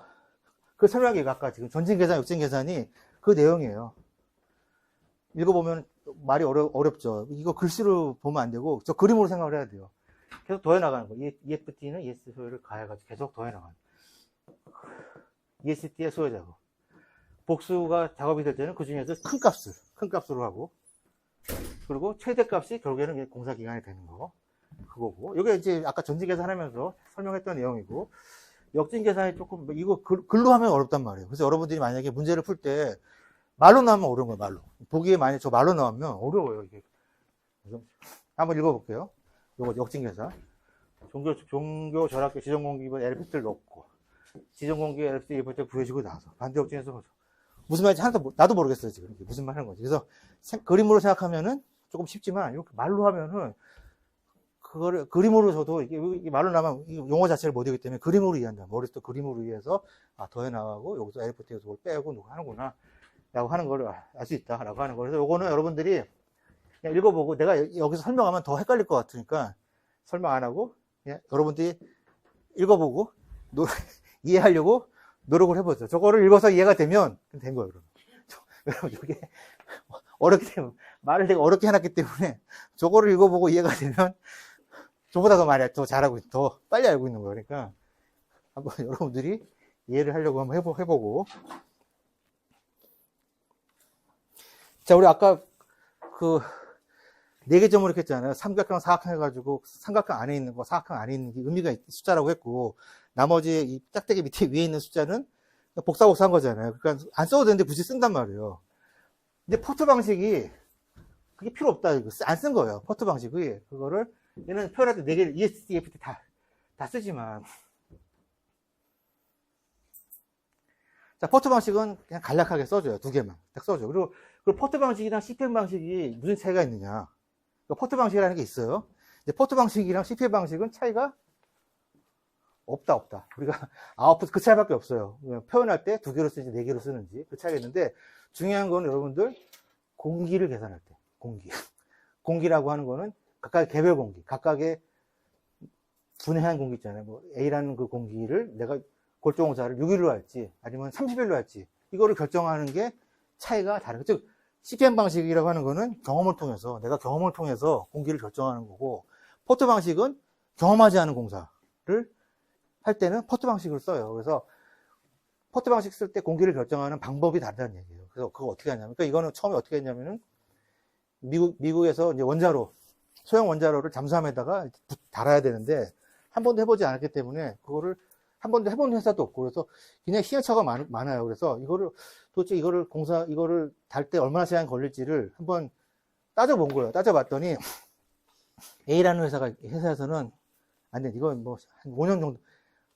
그 설명이 아까 지금 전진계산, 역진계산이 그 내용이에요. 읽어보면 말이 어렵죠. 이거 글씨로 보면 안 되고, 저 그림으로 생각을 해야 돼요. 계속 더해나가는 거예요. EFT는 ES 소요를 가해가지고 계속 더해나가는 거예요. EST의 소요 작업. 복수가 작업이 될 때는 그 중에서 큰 값으로 하고, 그리고 최대값이 결국에는 공사기간이 되는 거. 그거고. 이게 이제 아까 전진계산 하면서 설명했던 내용이고, 역진계산이 조금, 이거 글로 하면 어렵단 말이에요. 그래서 여러분들이 만약에 문제를 풀 때 말로 나오면 어려운 거예요, 말로. 보기에 만약에 저 말로 나오면 어려워요, 이게. 한번 읽어볼게요. 요거 역진계산. 종교 절학교 지정공기분 LPT를 넣고, 지정공기 LPT 리포트 구해주고 나서, 반대 역진에서 무슨 말인지 하나도, 나도 모르겠어요, 지금. 무슨 말 하는 거지. 그래서 그림으로 생각하면은 조금 쉽지만, 이렇게 말로 하면은, 그거를 그림으로 저도 이게 말로 나면 용어 자체를 못 읽기 때문에 그림으로 이해한다. 머릿속에 그림으로 이해해서 더해 나가고 여기서 LPT에서 그걸 빼고 누가 하는구나 라고 하는 걸 알 수 있다 라고 하는 거. 그래서 요거는 여러분들이 그냥 읽어보고 내가 여기서 설명하면 더 헷갈릴 것 같으니까 설명 안 하고 그냥 여러분들이 읽어보고 이해하려고 노력을 해보죠. 저거를 읽어서 이해가 되면 된 거예요. 여러분 이게 어렵기 때문에 말을 되게 어렵게 해놨기 때문에 저거를 읽어보고 이해가 되면 저보다 더 잘하고, 더 빨리 알고 있는 거예요. 그러니까, 한번 여러분들이 이해를 하려고 한번 해보고. 자, 우리 아까 네 개 점을 이렇게 했잖아요. 삼각형, 사각형 해가지고, 삼각형 안에 있는 거, 사각형 안에 있는 게 의미가 숫자라고 했고, 나머지 이 짝대기 밑에 위에 있는 숫자는 복사한 거잖아요. 그러니까 안 써도 되는데 굳이 쓴단 말이에요. 근데 포트 방식이, 그게 필요 없다. 안 쓴 거예요. 포트 방식이. 그거를, 얘는 표현할 때 4개를 EST, EFT 다 쓰지만. 자, 포트 방식은 그냥 간략하게 써줘요. 2개만. 딱 써줘요. 그리고 포트 방식이랑 CPM 방식이 무슨 차이가 있느냐. 포트 방식이라는 게 있어요. 근데 포트 방식이랑 CPM 방식은 차이가 없다. 우리가 아웃풋 그 차이밖에 없어요. 표현할 때 2개로 쓰는지 4개로 쓰는지 그 차이가 있는데 중요한 건 여러분들 공기를 계산할 때. 공기라고 하는 거는 각각의 개별 공기, 각각의 분해한 공기 있잖아요. 뭐 A라는 그 공기를 내가 골조공사를 6일로 할지 아니면 30일로 할지 이거를 결정하는 게 차이가 다른 거죠. 즉 CPM 방식이라고 하는 거는 경험을 통해서 내가 경험을 통해서 공기를 결정하는 거고 포트 방식은 경험하지 않은 공사를 할 때는 포트 방식을 써요. 그래서 포트 방식 쓸 때 공기를 결정하는 방법이 다르다는 얘기예요. 그래서 그거 어떻게 하냐면 그러니까 이거는 처음에 어떻게 했냐면은 미국에서 이제 소형 원자로를 잠수함에다가 달아야 되는데 한 번도 해보지 않았기 때문에 그거를 한 번도 해본 회사도 없고 그래서 그냥 시행착오가 많아요. 그래서 도대체 이거를 달 때 얼마나 시간이 걸릴지를 한번 따져본 거예요. 따져봤더니 A라는 회사에서는 안 돼. 이건 뭐 한 5년 정도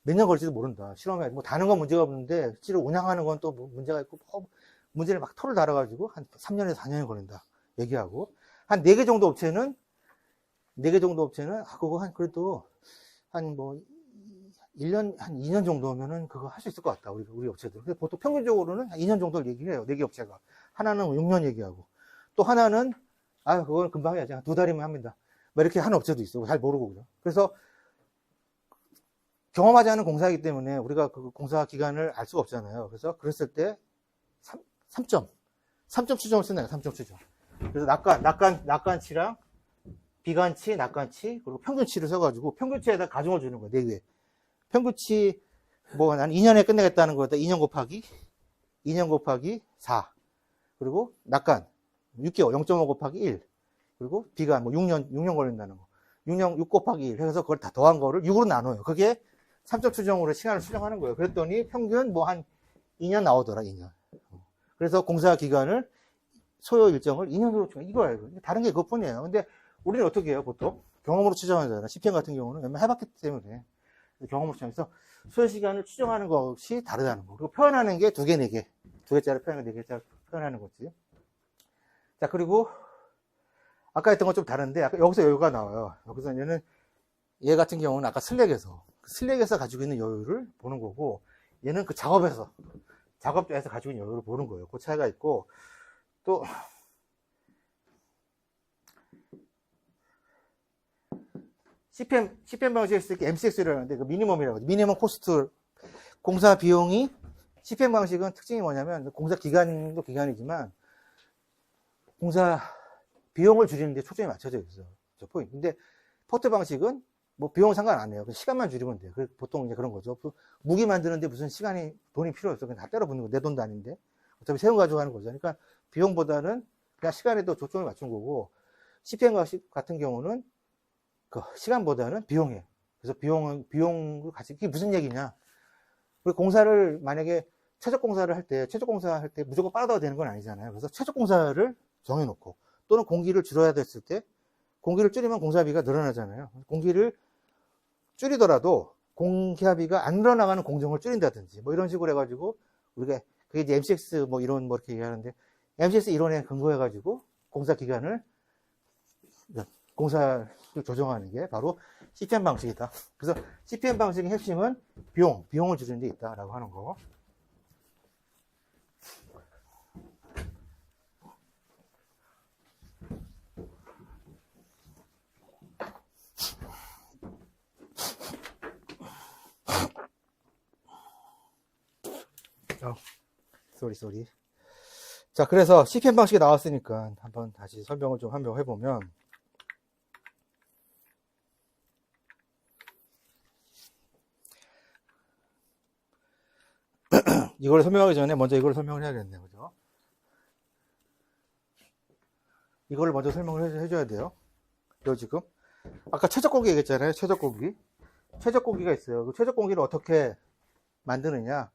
몇 년 걸릴지도 모른다. 실험에 뭐 다는 건 문제가 없는데 실제로 운항하는 건 또 문제가 있고 문제를 막 토를 달아가지고 한 3년에서 4년이 걸린다. 얘기하고 한 4개 정도 업체는 그거 그래도 한 1년, 한 2년 정도면은 그거 할 수 있을 것 같다. 우리 업체들. 근데 보통 평균적으로는 한 2년 정도를 얘기를 해요. 4개 업체가. 하나는 6년 얘기하고. 또 하나는, 그건 금방 해야지. 한 2달이면 합니다. 뭐 이렇게 하는 업체도 있어. 잘 모르고 그죠. 그래서 경험하지 않은 공사이기 때문에 우리가 그 공사 기간을 알 수가 없잖아요. 그래서 그랬을 때 3점 추정을 쓰나요? 3점 추정. 그래서 낙관치랑 비관치, 낙관치, 그리고 평균치를 써가지고 평균치에다 가중을 주는 거예요. 4개. 평균치, 뭐, 난 2년에 끝내겠다는 거다. 2년 곱하기 4. 그리고 낙관, 6개월, 0.5 곱하기 1. 그리고 비관, 뭐, 6년 걸린다는 거. 6 곱하기 1 해서 그걸 다 더한 거를 6으로 나눠요. 그게 3점 추정으로 시간을 추정하는 거예요. 그랬더니 평균 뭐 한 2년 나오더라, 2년. 그래서 공사 기간을, 소요 일정을 2년으로 추정, 이거예요. 다른 게 그것뿐이에요. 근데 우리는 어떻게 해요, 보통? 경험으로 추정하잖아요. CPM 같은 경우는 웬만하면 해봤기 때문에. 경험으로 추정해서 소요 시간을 추정하는 것이 다르다는 거. 그리고 표현하는 게 2개, 4개. 2개짜리 표현하고 4개짜리 표현하는 거지. 자, 그리고 아까 했던 건 좀 다른데, 아까 여기서 여유가 나와요. 여기서 얘 같은 경우는 아까 슬랙에서 가지고 있는 여유를 보는 거고, 얘는 그 작업자에서 가지고 있는 여유를 보는 거예요. 그 차이가 있고, 또, CPM 방식에 있을 때 MCX라고 하는데, 그 미니멈이라고 하죠. 미니멈 코스트, 공사 비용이, CPM 방식은 특징이 뭐냐면, 공사 기간도 기간이지만, 공사 비용을 줄이는데 초점이 맞춰져 있어요. 저 포인트. 근데 포트 방식은 뭐 비용은 상관 안 해요. 시간만 줄이면 돼요. 보통 이제 그런 거죠. 무기 만드는데 무슨 돈이 필요 없어. 그냥 다 때려 붙는 거. 내 돈도 아닌데. 어차피 세금 가지고 하는 거죠. 그러니까 비용보다는 그냥 시간에도 초점을 맞춘 거고, CPM 방식 같은 경우는 그 시간보다는 비용이에요. 그래서 비용을 같이, 이게 무슨 얘기냐. 우리 공사를 만약에 최적 공사를 할 때 무조건 빨아다가 되는 건 아니잖아요. 그래서 최적 공사를 정해놓고, 또는 공기를 줄여야 됐을 때, 공기를 줄이면 공사비가 늘어나잖아요. 공기를 줄이더라도 공사비가 안 늘어나가는 공정을 줄인다든지, 뭐 이런 식으로 해가지고, 우리가, 그게 이제 MCX 뭐 이런 뭐 이렇게 얘기하는데, MCX 이론에 근거해가지고, 공사를 조정하는 게 바로 CPM 방식이다. 그래서 CPM 방식의 핵심은 비용을 줄이는 데 있다라고 하는 거. 쏘리. 자, 그래서 CPM 방식이 나왔으니까 한번 다시 설명을 좀 한번 해보면, 이걸 설명하기 전에 먼저 이걸 설명을 해야겠네요. 그죠? 이거를 먼저 설명을 해줘야 돼요. 지금 아까 최적 공기 얘기했잖아요. 최적 공기가 있어요. 그 최적 공기를 어떻게 만드느냐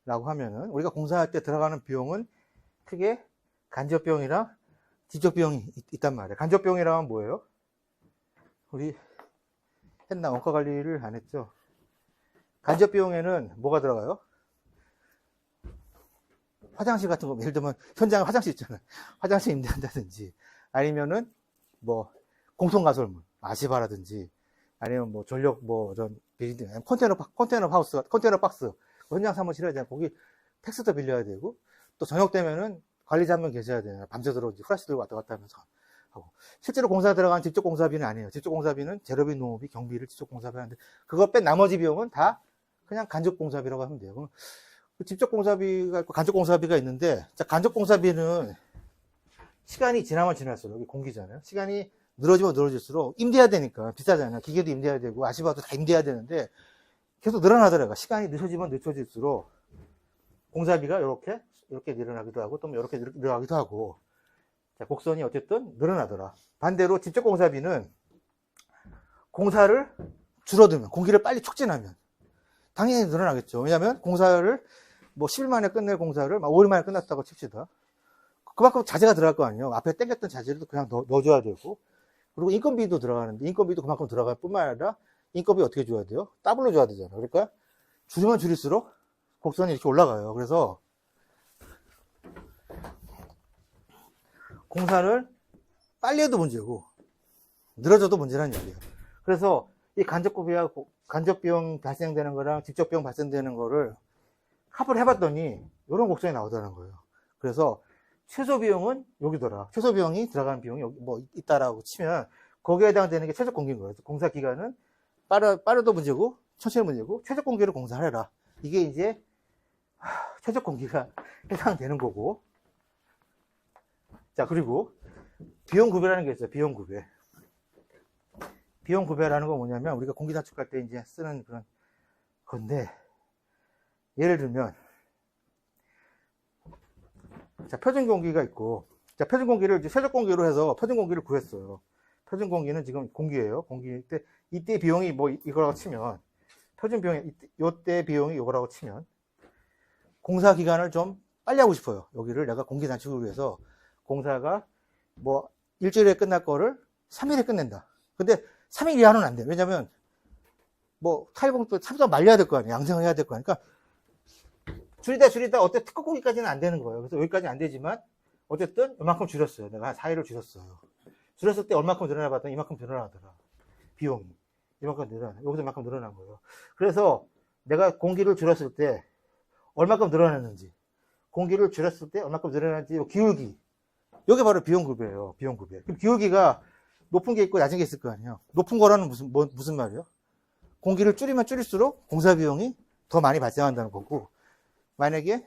라고 하면은, 우리가 공사할 때 들어가는 비용은 크게 간접 비용이랑 직접 비용이 있단 말이에요. 간접 비용이라면 뭐예요? 우리 원가 관리를 안 했죠. 간접 비용에는 뭐가 들어가요? 화장실 같은 거, 예를 들면 현장에 화장실 있잖아요. 화장실 임대한다든지, 아니면은 뭐 공송가설물, 아시바라든지, 아니면 뭐 전력 이런 빌딩, 컨테이너 박스, 현장 사무실 해야 되나, 거기 텍스도 빌려야 되고, 또 저녁 되면은 관리자 한 명 계셔야 되나, 밤새도록 이제 후라시 들고 왔다 갔다 하면서 하고. 실제로 공사 들어간 직접 공사비는 아니에요. 직접 공사비는 재료비, 노무비, 경비를 직접 공사비 하는데, 그거 뺀 나머지 비용은 다 그냥 간접 공사비라고 하면 돼요. 직접 공사비가 있고 간접 공사비가 있는데, 자, 간접 공사비는 시간이 지나면 지날수록, 여기 공기잖아요. 시간이 늘어지면 늘어질수록 임대해야 되니까 비싸잖아요. 기계도 임대해야 되고 아시바도 다 임대해야 되는데 계속 늘어나더라고요. 시간이 늦어지면 늦어질수록 공사비가 이렇게 늘어나기도 하고, 또 이렇게 늘어나기도 하고, 자, 곡선이 어쨌든 늘어나더라. 반대로 직접 공사비는 공사를 줄어들면, 공기를 빨리 촉진하면 당연히 늘어나겠죠. 왜냐하면 공사를 뭐 10일 만에 끝낼 공사를 막 5일 만에 끝났다고 칩시다. 그만큼 자재가 들어갈 거 아니에요. 앞에 땡겼던 자재도 그냥 넣어줘야 되고, 그리고 인건비도 들어가는데, 인건비도 그만큼 들어갈 뿐만 아니라 인건비 어떻게 줘야 돼요? 더블로 줘야 되잖아요. 그러니까 줄이면 줄일수록 곡선이 이렇게 올라가요. 그래서 공사를 빨리 해도 문제고 늘어져도 문제라는 얘기예요. 그래서 이 간접 비용 발생되는 거랑 직접 비용 발생되는 거를 합을 해봤더니 이런 곡선이 나오더라는 거예요. 그래서 최소 비용은 여기더라. 최소 비용이 들어가는 비용이 여기 뭐 있다라고 치면 거기에 해당되는 게 최적 공기인 거예요. 공사 기간은 빠르도 문제고 천천히 문제고, 최적 공기를 공사하라. 이게 이제, 최적 공기가 해당되는 거고. 자, 그리고, 비용 구배라는 게 있어요. 비용 구배. 비용 구배라는 건 뭐냐면, 우리가 공기 단축할 때 이제 쓰는 그런 건데, 예를 들면, 자, 표준 공기가 있고, 자, 표준 공기를 이제 최적 공기로 해서 표준 공기를 구했어요. 표준 공기는 지금 공기예요. 공기 때, 이때 비용이 뭐 이거라고 치면, 표준 비용이, 이때 비용이 이거라고 치면, 공사 기간을 좀 빨리 하고 싶어요. 여기를 내가 공기 단축을 위해서 공사가 뭐 일주일에 끝날 거를 3일에 끝낸다. 근데 3일 이하는 안 돼. 왜냐면, 뭐, 타일봉도 참도 말려야 될 거 아니에요. 양생을 해야 될 거 아니에요. 그러니까, 줄이다, 어때? 특허 공기까지는 안 되는 거예요. 그래서 여기까지는 안 되지만, 어쨌든, 이만큼 줄였어요. 내가 한 4일을 줄였어요. 줄였을 때 얼마큼 늘어나 봤더니 이만큼 늘어나더라. 비용이. 이만큼 늘어나. 여기서 이만큼 늘어난 거예요. 그래서, 내가 공기를 줄였을 때, 얼마큼 늘어났는지, 공기를 줄였을 때 얼마큼 늘어났는지, 기울기. 이게 바로 비용급이에요. 비용급이. 그럼 기울기가 높은 게 있고 낮은 게 있을 거 아니에요. 높은 거라는 무슨 말이에요? 공기를 줄이면 줄일수록 공사 비용이 더 많이 발생한다는 거고, 만약에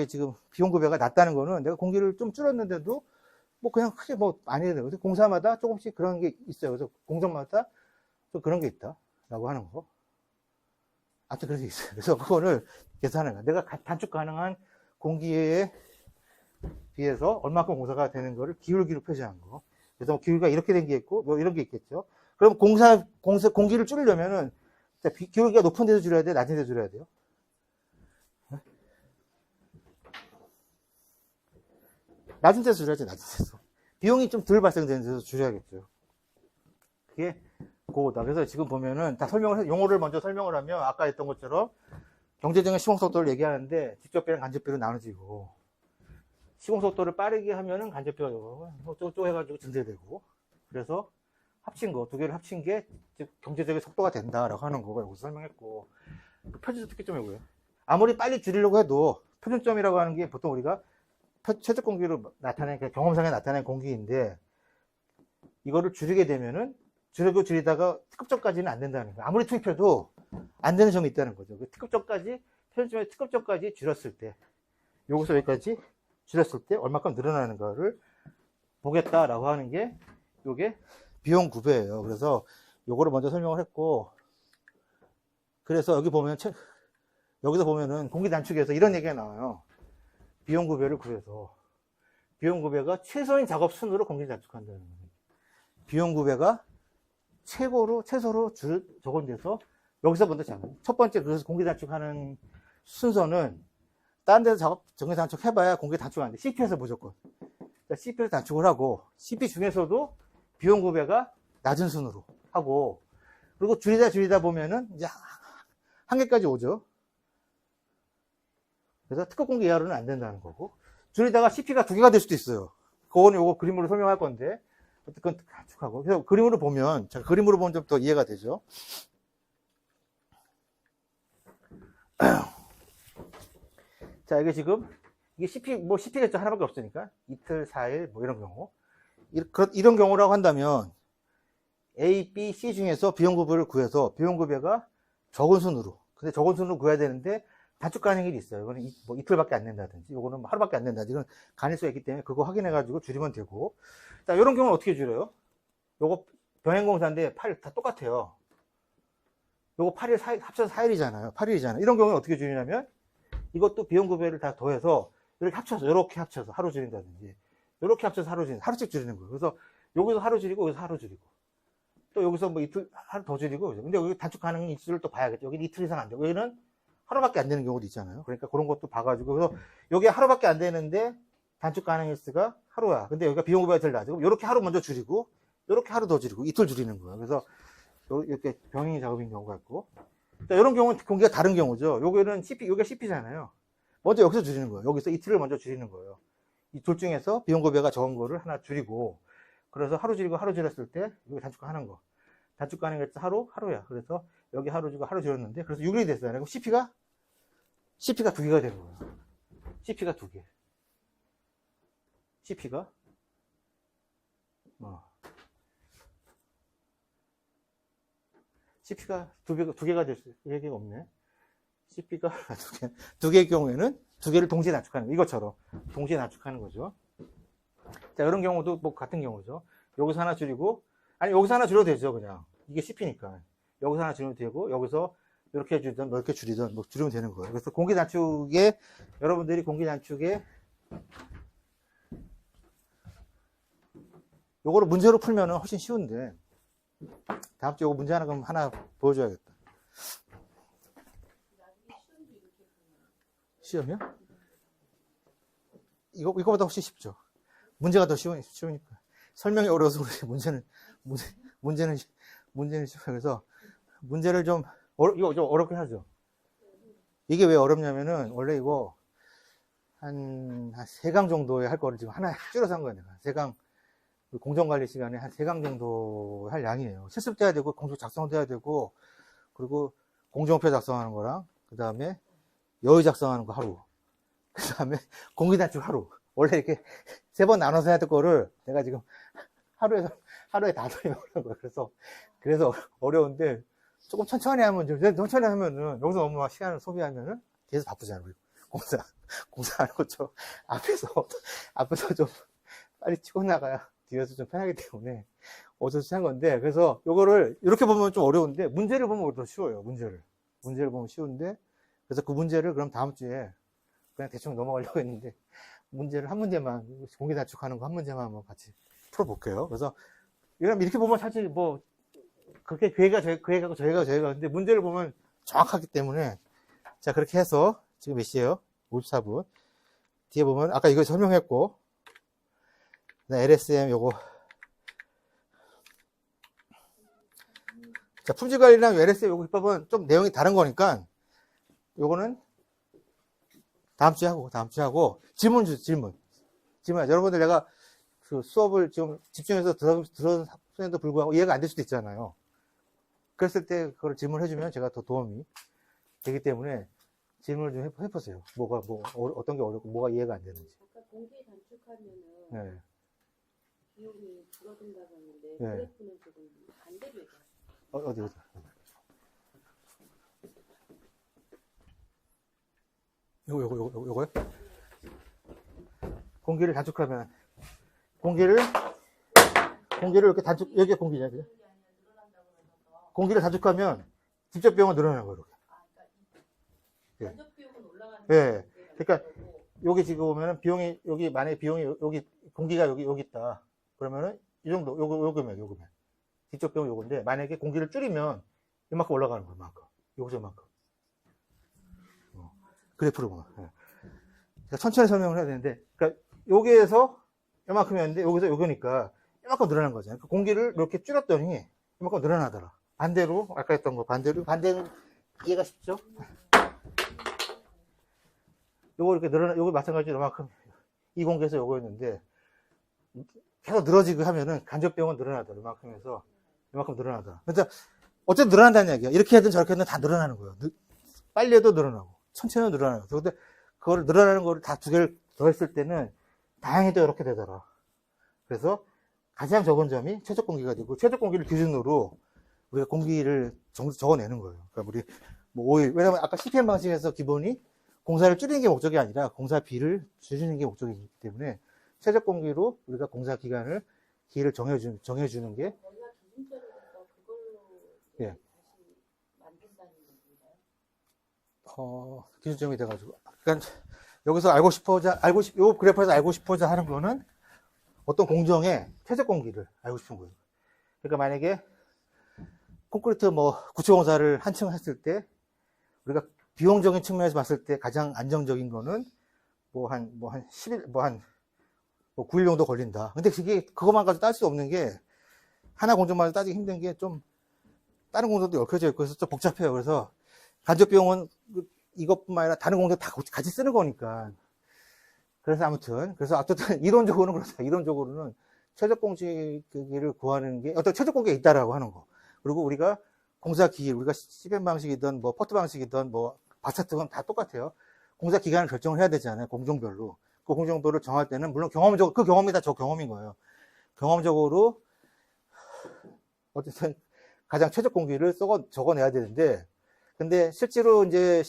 지금 비용급여가 낮다는 거는 내가 공기를 좀 줄였는데도 뭐 그냥 크게 뭐 많이 해야 돼요. 그래서 공사마다 조금씩 그런 게 있어요. 그래서 공정마다 좀 그런 게 있다라고 하는 거. 아무튼 그런 게 있어요. 그래서 그거를 계산하는 거야. 내가 단축 가능한 공기에 비해서 얼마큼 공사가 되는 거를 기울기로 표시한 거. 그래서 뭐 기울기가 이렇게 된 게 있고, 뭐 이런 게 있겠죠. 그럼 공기를 줄이려면은, 기울기가 높은 데서 줄여야 돼요? 낮은 데서 줄여야 돼요? 낮은 데서 줄여야지, 낮은 데서. 비용이 좀 덜 발생되는 데서 줄여야겠죠. 그게 그거다. 그래서 지금 보면은 다 용어를 먼저 설명을 하면 아까 했던 것처럼 경제적인 시공속도를 얘기하는데 직접비랑 간접비로 나눠지고, 시공속도를 빠르게 하면은 간접비가 쪼 해가지고 증대되고, 그래서 합친 거, 두 개를 합친 게 경제적인 속도가 된다라고 하는 거고, 여기서 설명했고, 표준점 특기점이고요. 아무리 빨리 줄이려고 해도 표준점이라고 하는 게 보통 우리가 최적 공기로 나타내는, 경험상에 나타내는 공기인데, 이거를 줄이게 되면은 줄이다가 특급점까지는 안 된다는 거예요. 아무리 투입해도 안 되는 점이 있다는 거죠. 특급점까지, 표준점의 특급점까지 줄였을 때, 여기서 여기까지 줄였을 때 얼마큼 늘어나는 거를 보겠다라고 하는 게 요게 비용 구배예요. 그래서 요거를 먼저 설명을 했고, 그래서 여기서 보면은 공기 단축에서 이런 얘기가 나와요. 비용 구배를 구해서, 비용 구배가 최소인 작업 순으로 공기 단축한다는 거예요. 비용 구배가 최소로 적은돼서 여기서 먼저 첫 번째, 그래서 공기 단축하는 순서는 다른 데서 공기 단축 해봐야 공기 단축 안 돼. CP에서 무조건. CP에서 단축을 하고, CP 중에서도 비용 구배가 낮은 순으로 하고, 그리고 줄이다 보면은 이제 한계까지 오죠. 그래서 특급 공기 이하로는 안 된다는 거고, 줄이다가 CP가 2개가 될 수도 있어요. 그거는 요거 그림으로 설명할 건데, 어쨌든 단축하고. 그래서 그림으로 보면 좀 더 이해가 되죠. 자, 이게 CP겠죠. 하나밖에 없으니까. 이틀, 4일, 뭐 이런 경우. 이런 경우라고 한다면, A, B, C 중에서 비용급여를 구해서, 비용급여가 적은 순으로. 근데 적은 순으로 구해야 되는데, 단축 가능일이 있어요. 이거는 이틀밖에 안 된다든지, 이거는 하루밖에 안 된다든지, 이건 가능수가 있기 때문에 그거 확인해가지고 줄이면 되고. 자, 이런 경우는 어떻게 줄여요? 요거 병행공사인데 8일 다 똑같아요. 요거 8일 합쳐서 4일이잖아요. 8일이잖아요. 이런 경우는 어떻게 줄이냐면, 이것도 비용급여를 다 더해서 이렇게 합쳐서 하루 줄인다든지, 이렇게 합쳐서 하루씩 줄이는 거예요. 그래서 여기서 하루 줄이고 여기서 하루 줄이고, 또 여기서 뭐 하루 더 줄이고. 근데 여기 단축 가능 일수를 또 봐야겠죠. 여기는 이틀 이상 안 되고, 여기는 하루밖에 안 되는 경우도 있잖아요. 그러니까 그런 것도 봐가지고, 그래서 여기 하루밖에 안 되는데 단축 가능 일수가 하루야. 근데 여기가 비용급여가 덜 나지고, 이렇게 하루 먼저 줄이고, 이렇게 하루 더 줄이고, 이틀 줄이는 거예요. 그래서 이렇게 병행 작업인 경우가 있고. 자, 이런 경우는 공기가 다른 경우죠. 요게 CP잖아요. 먼저 여기서 줄이는 거예요. 여기서 이틀을 먼저 줄이는 거예요. 이 둘 중에서 비용급여가 적은 거를 하나 줄이고, 그래서 하루 줄이고 하루 줄였을 때, 여기 단축하는 거. 단축 가능했죠. 하루야. 그래서 여기 하루 줄이고 하루 줄였는데, 그래서 6일이 됐어요. 그럼 CP가 2개가 되는 거예요. CP가 2개. CP가, CP가 두 개가 될 수, 두 개가 없네. CP가 두 개의 경우에는 두 개를 동시에 단축하는 거. 이것처럼 동시에 단축하는 거죠. 자, 이런 경우도 뭐 같은 경우죠. 여기서 하나 줄이고, 아니, 여기서 하나 줄여도 되죠, 그냥. 이게 CP니까. 여기서 하나 줄이면 되고, 여기서 이렇게 줄이든, 이렇게 줄이든, 뭐 줄이면 되는 거예요. 그래서 공기 단축에, 여러분들이 공기 단축에, 요거를 문제로 풀면은 훨씬 쉬운데, 다음 주에 요거 문제 하나 그럼 하나 보여줘야겠다. 시험이요? 이거보다 훨씬 쉽죠. 문제가 더 쉬우니까. 설명이 어려워서 그렇지, 문제는 쉬워요. 그래서, 문제를 이거 좀 어렵긴 하죠. 이게 왜 어렵냐면은, 원래 이거, 한 3강 정도에 할 거를 지금 하나 줄여서 한 거예요, 내가. 3강, 공정관리 시간에 한 3강 정도 할 양이에요. 실습도 해야 되고, 공식 작성도 해야 되고, 그리고 공정표 작성하는 거랑, 그 다음에 여의 작성하는 거 하루. 그 다음에 공기단축 하루. 원래 이렇게 3번 나눠서 해야 될 거를 내가 지금 하루에 5번 하는 거예요. 그래서 어려운데, 조금 천천히 하면은, 여기서 너무 막 시간을 소비하면은 계속 바쁘잖아요. 우리 공사하는 것처럼 앞에서 좀 빨리 치고 나가야 뒤에서 좀 편하기 때문에 어쩌서 한 건데, 그래서 요거를 이렇게 보면 좀 어려운데, 문제를 보면 더 쉬워요. 문제를 보면 쉬운데, 그래서 그 문제를 그럼 다음 주에 그냥 대충 넘어가려고 했는데, 문제를 한 문제만, 공기 단축하는 거 한 문제만 한번 같이 풀어볼게요. 그래서 이렇게 보면 사실 뭐 그렇게 그 애가고 저희가 근데 문제를 보면 정확하기 때문에, 자, 그렇게 해서 지금 몇 시에요? 54분. 뒤에 보면 아까 이거 설명했고, LSM 요거, 자, 품질관리랑 LSM 요거 기법은 좀 내용이 다른 거니까 요거는 다음 주에 하고 질문. 여러분들 내가 그 수업을 지금 집중해서 들은 학생도 불구하고 이해가 안 될 수도 있잖아요. 그랬을 때 그걸 질문해주면 제가 더 도움이 되기 때문에 질문을 좀 해보세요. 어떤 게 어렵고 뭐가 이해가 안 되는지. 아까 공기 단축하면은 네. 비용이 줄어든다고 했는데 네. 그래프는 조금 반대로 얘기하세요. 어디. 요거요? 공기를 단축하면, 공기를 이렇게 여기가 공기냐, 그죠? 공기를 단축하면 직접 비용은 늘어나는 거예요, 이렇게. 간접 비용은 올라가는 예. 그러니까 여기 지금 보면은 만약에 비용이 여기 공기가 여기 있다. 그러면은 이 정도 요금이에요. 직접 비용 요건데, 만약에 공기를 줄이면 이만큼 올라가는 거예요, 이만큼. 여기서 이만큼. 그래프로 보면. 예. 그러니까 천천히 설명을 해야 되는데, 그러니까 여기에서 이만큼이었는데 여기서 요거니까 이만큼 늘어난 거잖아요. 그러니까 공기를 이렇게 줄였더니 이만큼 늘어나더라. 반대로 아까 했던 거 반대는 이해가 쉽죠? 요거 이렇게 요거 마찬가지로 이만큼 이 공기에서 요거였는데 계속 늘어지고 하면은 간접 비용은 늘어나더라. 이만큼 해서 이만큼 늘어나더라. 그러니까 어쨌든 늘어난다는 얘기야. 이렇게 하든 저렇게 하든 다 늘어나는 거예요. 빨리 해도 늘어나고 천천히 해도 늘어나요. 근데 그걸 늘어나는 거를 다 두 개를 더했을 때는 다행히도 이렇게 되더라. 그래서 가장 적은 점이 최적 공기가 되고, 최적 공기를 기준으로 우리가 공기를 적어내는 거예요. 그러니까 우리 뭐 5일, 왜냐면 아까 CPM 방식에서 기본이 공사를 줄이는 게 목적이 아니라 공사비를 줄이는 게 목적이기 때문에 최적 공기로 우리가 공사 기간을 정해주는 게. 거기가 기준점이니까 그걸로 예. 다시 만든다는 얘기인가요? 기준점이 돼가지고. 그러니까 여기서 요 그래프에서 알고 싶어자 하는 거는 어떤 공정의 최적 공기를 알고 싶은 거예요. 그러니까 만약에 콘크리트 구체공사를 한층 했을 때 우리가 비용적인 측면에서 봤을 때 가장 안정적인 거는 한 10일, 9일 정도 걸린다. 근데 그것만 가지고 따질 수 없는 게, 하나 공정만 따지기 힘든 게 좀 다른 공정도 얽혀져 있고 해서 좀 복잡해요. 그래서 간접 비용은 이것뿐만 아니라 다른 공정 다 같이 쓰는 거니까. 그래서 어쨌든 이론적으로는 그렇다. 이론적으로는 최적 공기를 구하는 게 어떤 최적 공기가 있다라고 하는 거. 그리고 우리가 공사 기일, 우리가 CPM 방식이든 포트 방식이든 바차트건 다 똑같아요. 공사 기간을 결정을 해야 되잖아요. 공정별로. 그 공정별로 정할 때는 물론 그 경험이 다 저 경험인 거예요. 경험적으로 어쨌든 가장 최적 공기를 적어내야 되는데, 근데 실제로 이제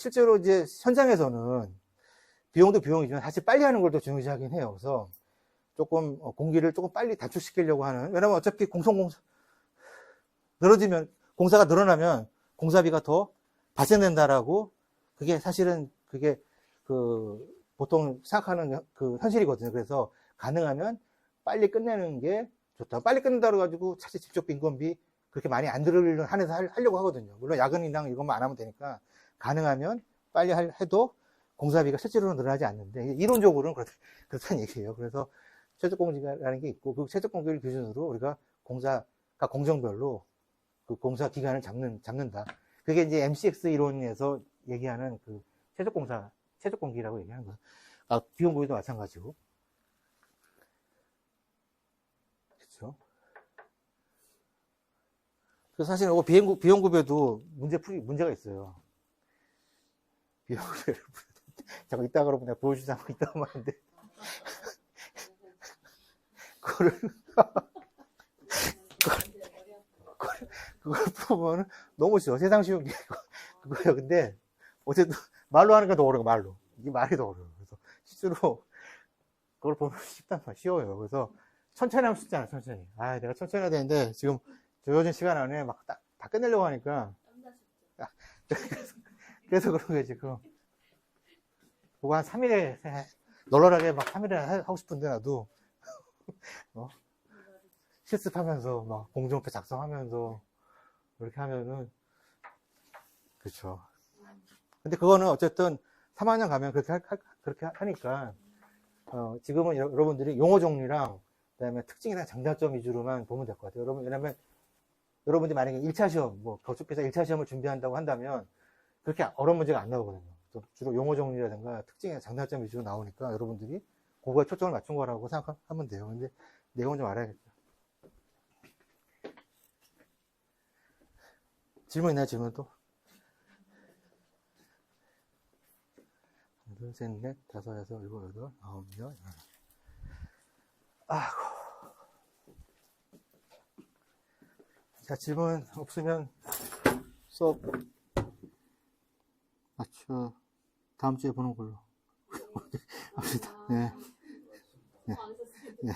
현장에서는 비용도 비용이지만 사실 빨리 하는 걸 더 중요시하긴 해요. 그래서 조금 공기를 조금 빨리 단축시키려고 하는, 왜냐면 어차피 공사가 늘어나면 공사비가 더 발생된다라고, 그게 사실은 그게 보통 생각하는 현실이거든요. 그래서 가능하면 빨리 끝내는 게 좋다. 빨리 끝낸다 그래가지고 사실 직접 인건비 그렇게 많이 안 들으려 한해서 하려고 하거든요. 물론 야근이랑 이것만 안 하면 되니까 가능하면 빨리 해도 공사비가 실제로는 늘어나지 않는데, 이론적으로는 그렇다는 얘기예요. 그래서 최저공기라는 게 있고, 그 최저공기를 기준으로 우리가 공정별로 그 공사 기간을 잡는다. 그게 이제 MCX 이론에서 얘기하는 그 최저공기라고 얘기하는 거예요. 비용구비도 마찬가지고. 그렇죠. 그래서 사실 비용구배도 문제가 있어요. 비용구배를 자꾸 이따가 그러면 내가 보여주자고 이따가 하는데 그걸 풀어보면 너무 쉬워. 세상 쉬운 게 그거예요. 근데 어쨌든 말로 하는 게 더 어려워. 말로 이게 말이 더 어려워. 그래서 실제로 그걸 보면 쉬워요. 그래서 천천히 하면 쉽잖아. 천천히. 내가 천천히 해야 되는데 지금 주어진 시간 안에 막 다 끝내려고 하니까 그래서 그런 거지. 지금 그거 한 3일에 널널하게 막 3일에 하고 싶은데 나도 실습하면서 막 공정표 작성하면서 이렇게 하면은 그렇죠. 근데 그거는 어쨌든 3학년 가면 그렇게 하니까 지금은 여러분들이 용어 정리랑 그다음에 특징이랑 장단점 위주로만 보면 될 것 같아요. 왜냐면 여러분들이 만약에 1차 시험, 거축에서 1차 시험을 준비한다고 한다면 그렇게 어려운 문제가 안 나오거든요. 주로 용어 정리라든가 특징이나 장단점 위주로 나오니까 여러분들이 그거에 초점을 맞춘 거라고 생각하면 돼요. 근데 내용은 좀 알아야겠다. 질문 있나요? 질문 또? 둘, 셋, 넷, 다섯, 여섯, 일곱, 여덟, 아홉, 열. 자, 질문 없으면 수업 맞춰 다음 주에 보는 걸로 합시다. 네. 네. 네.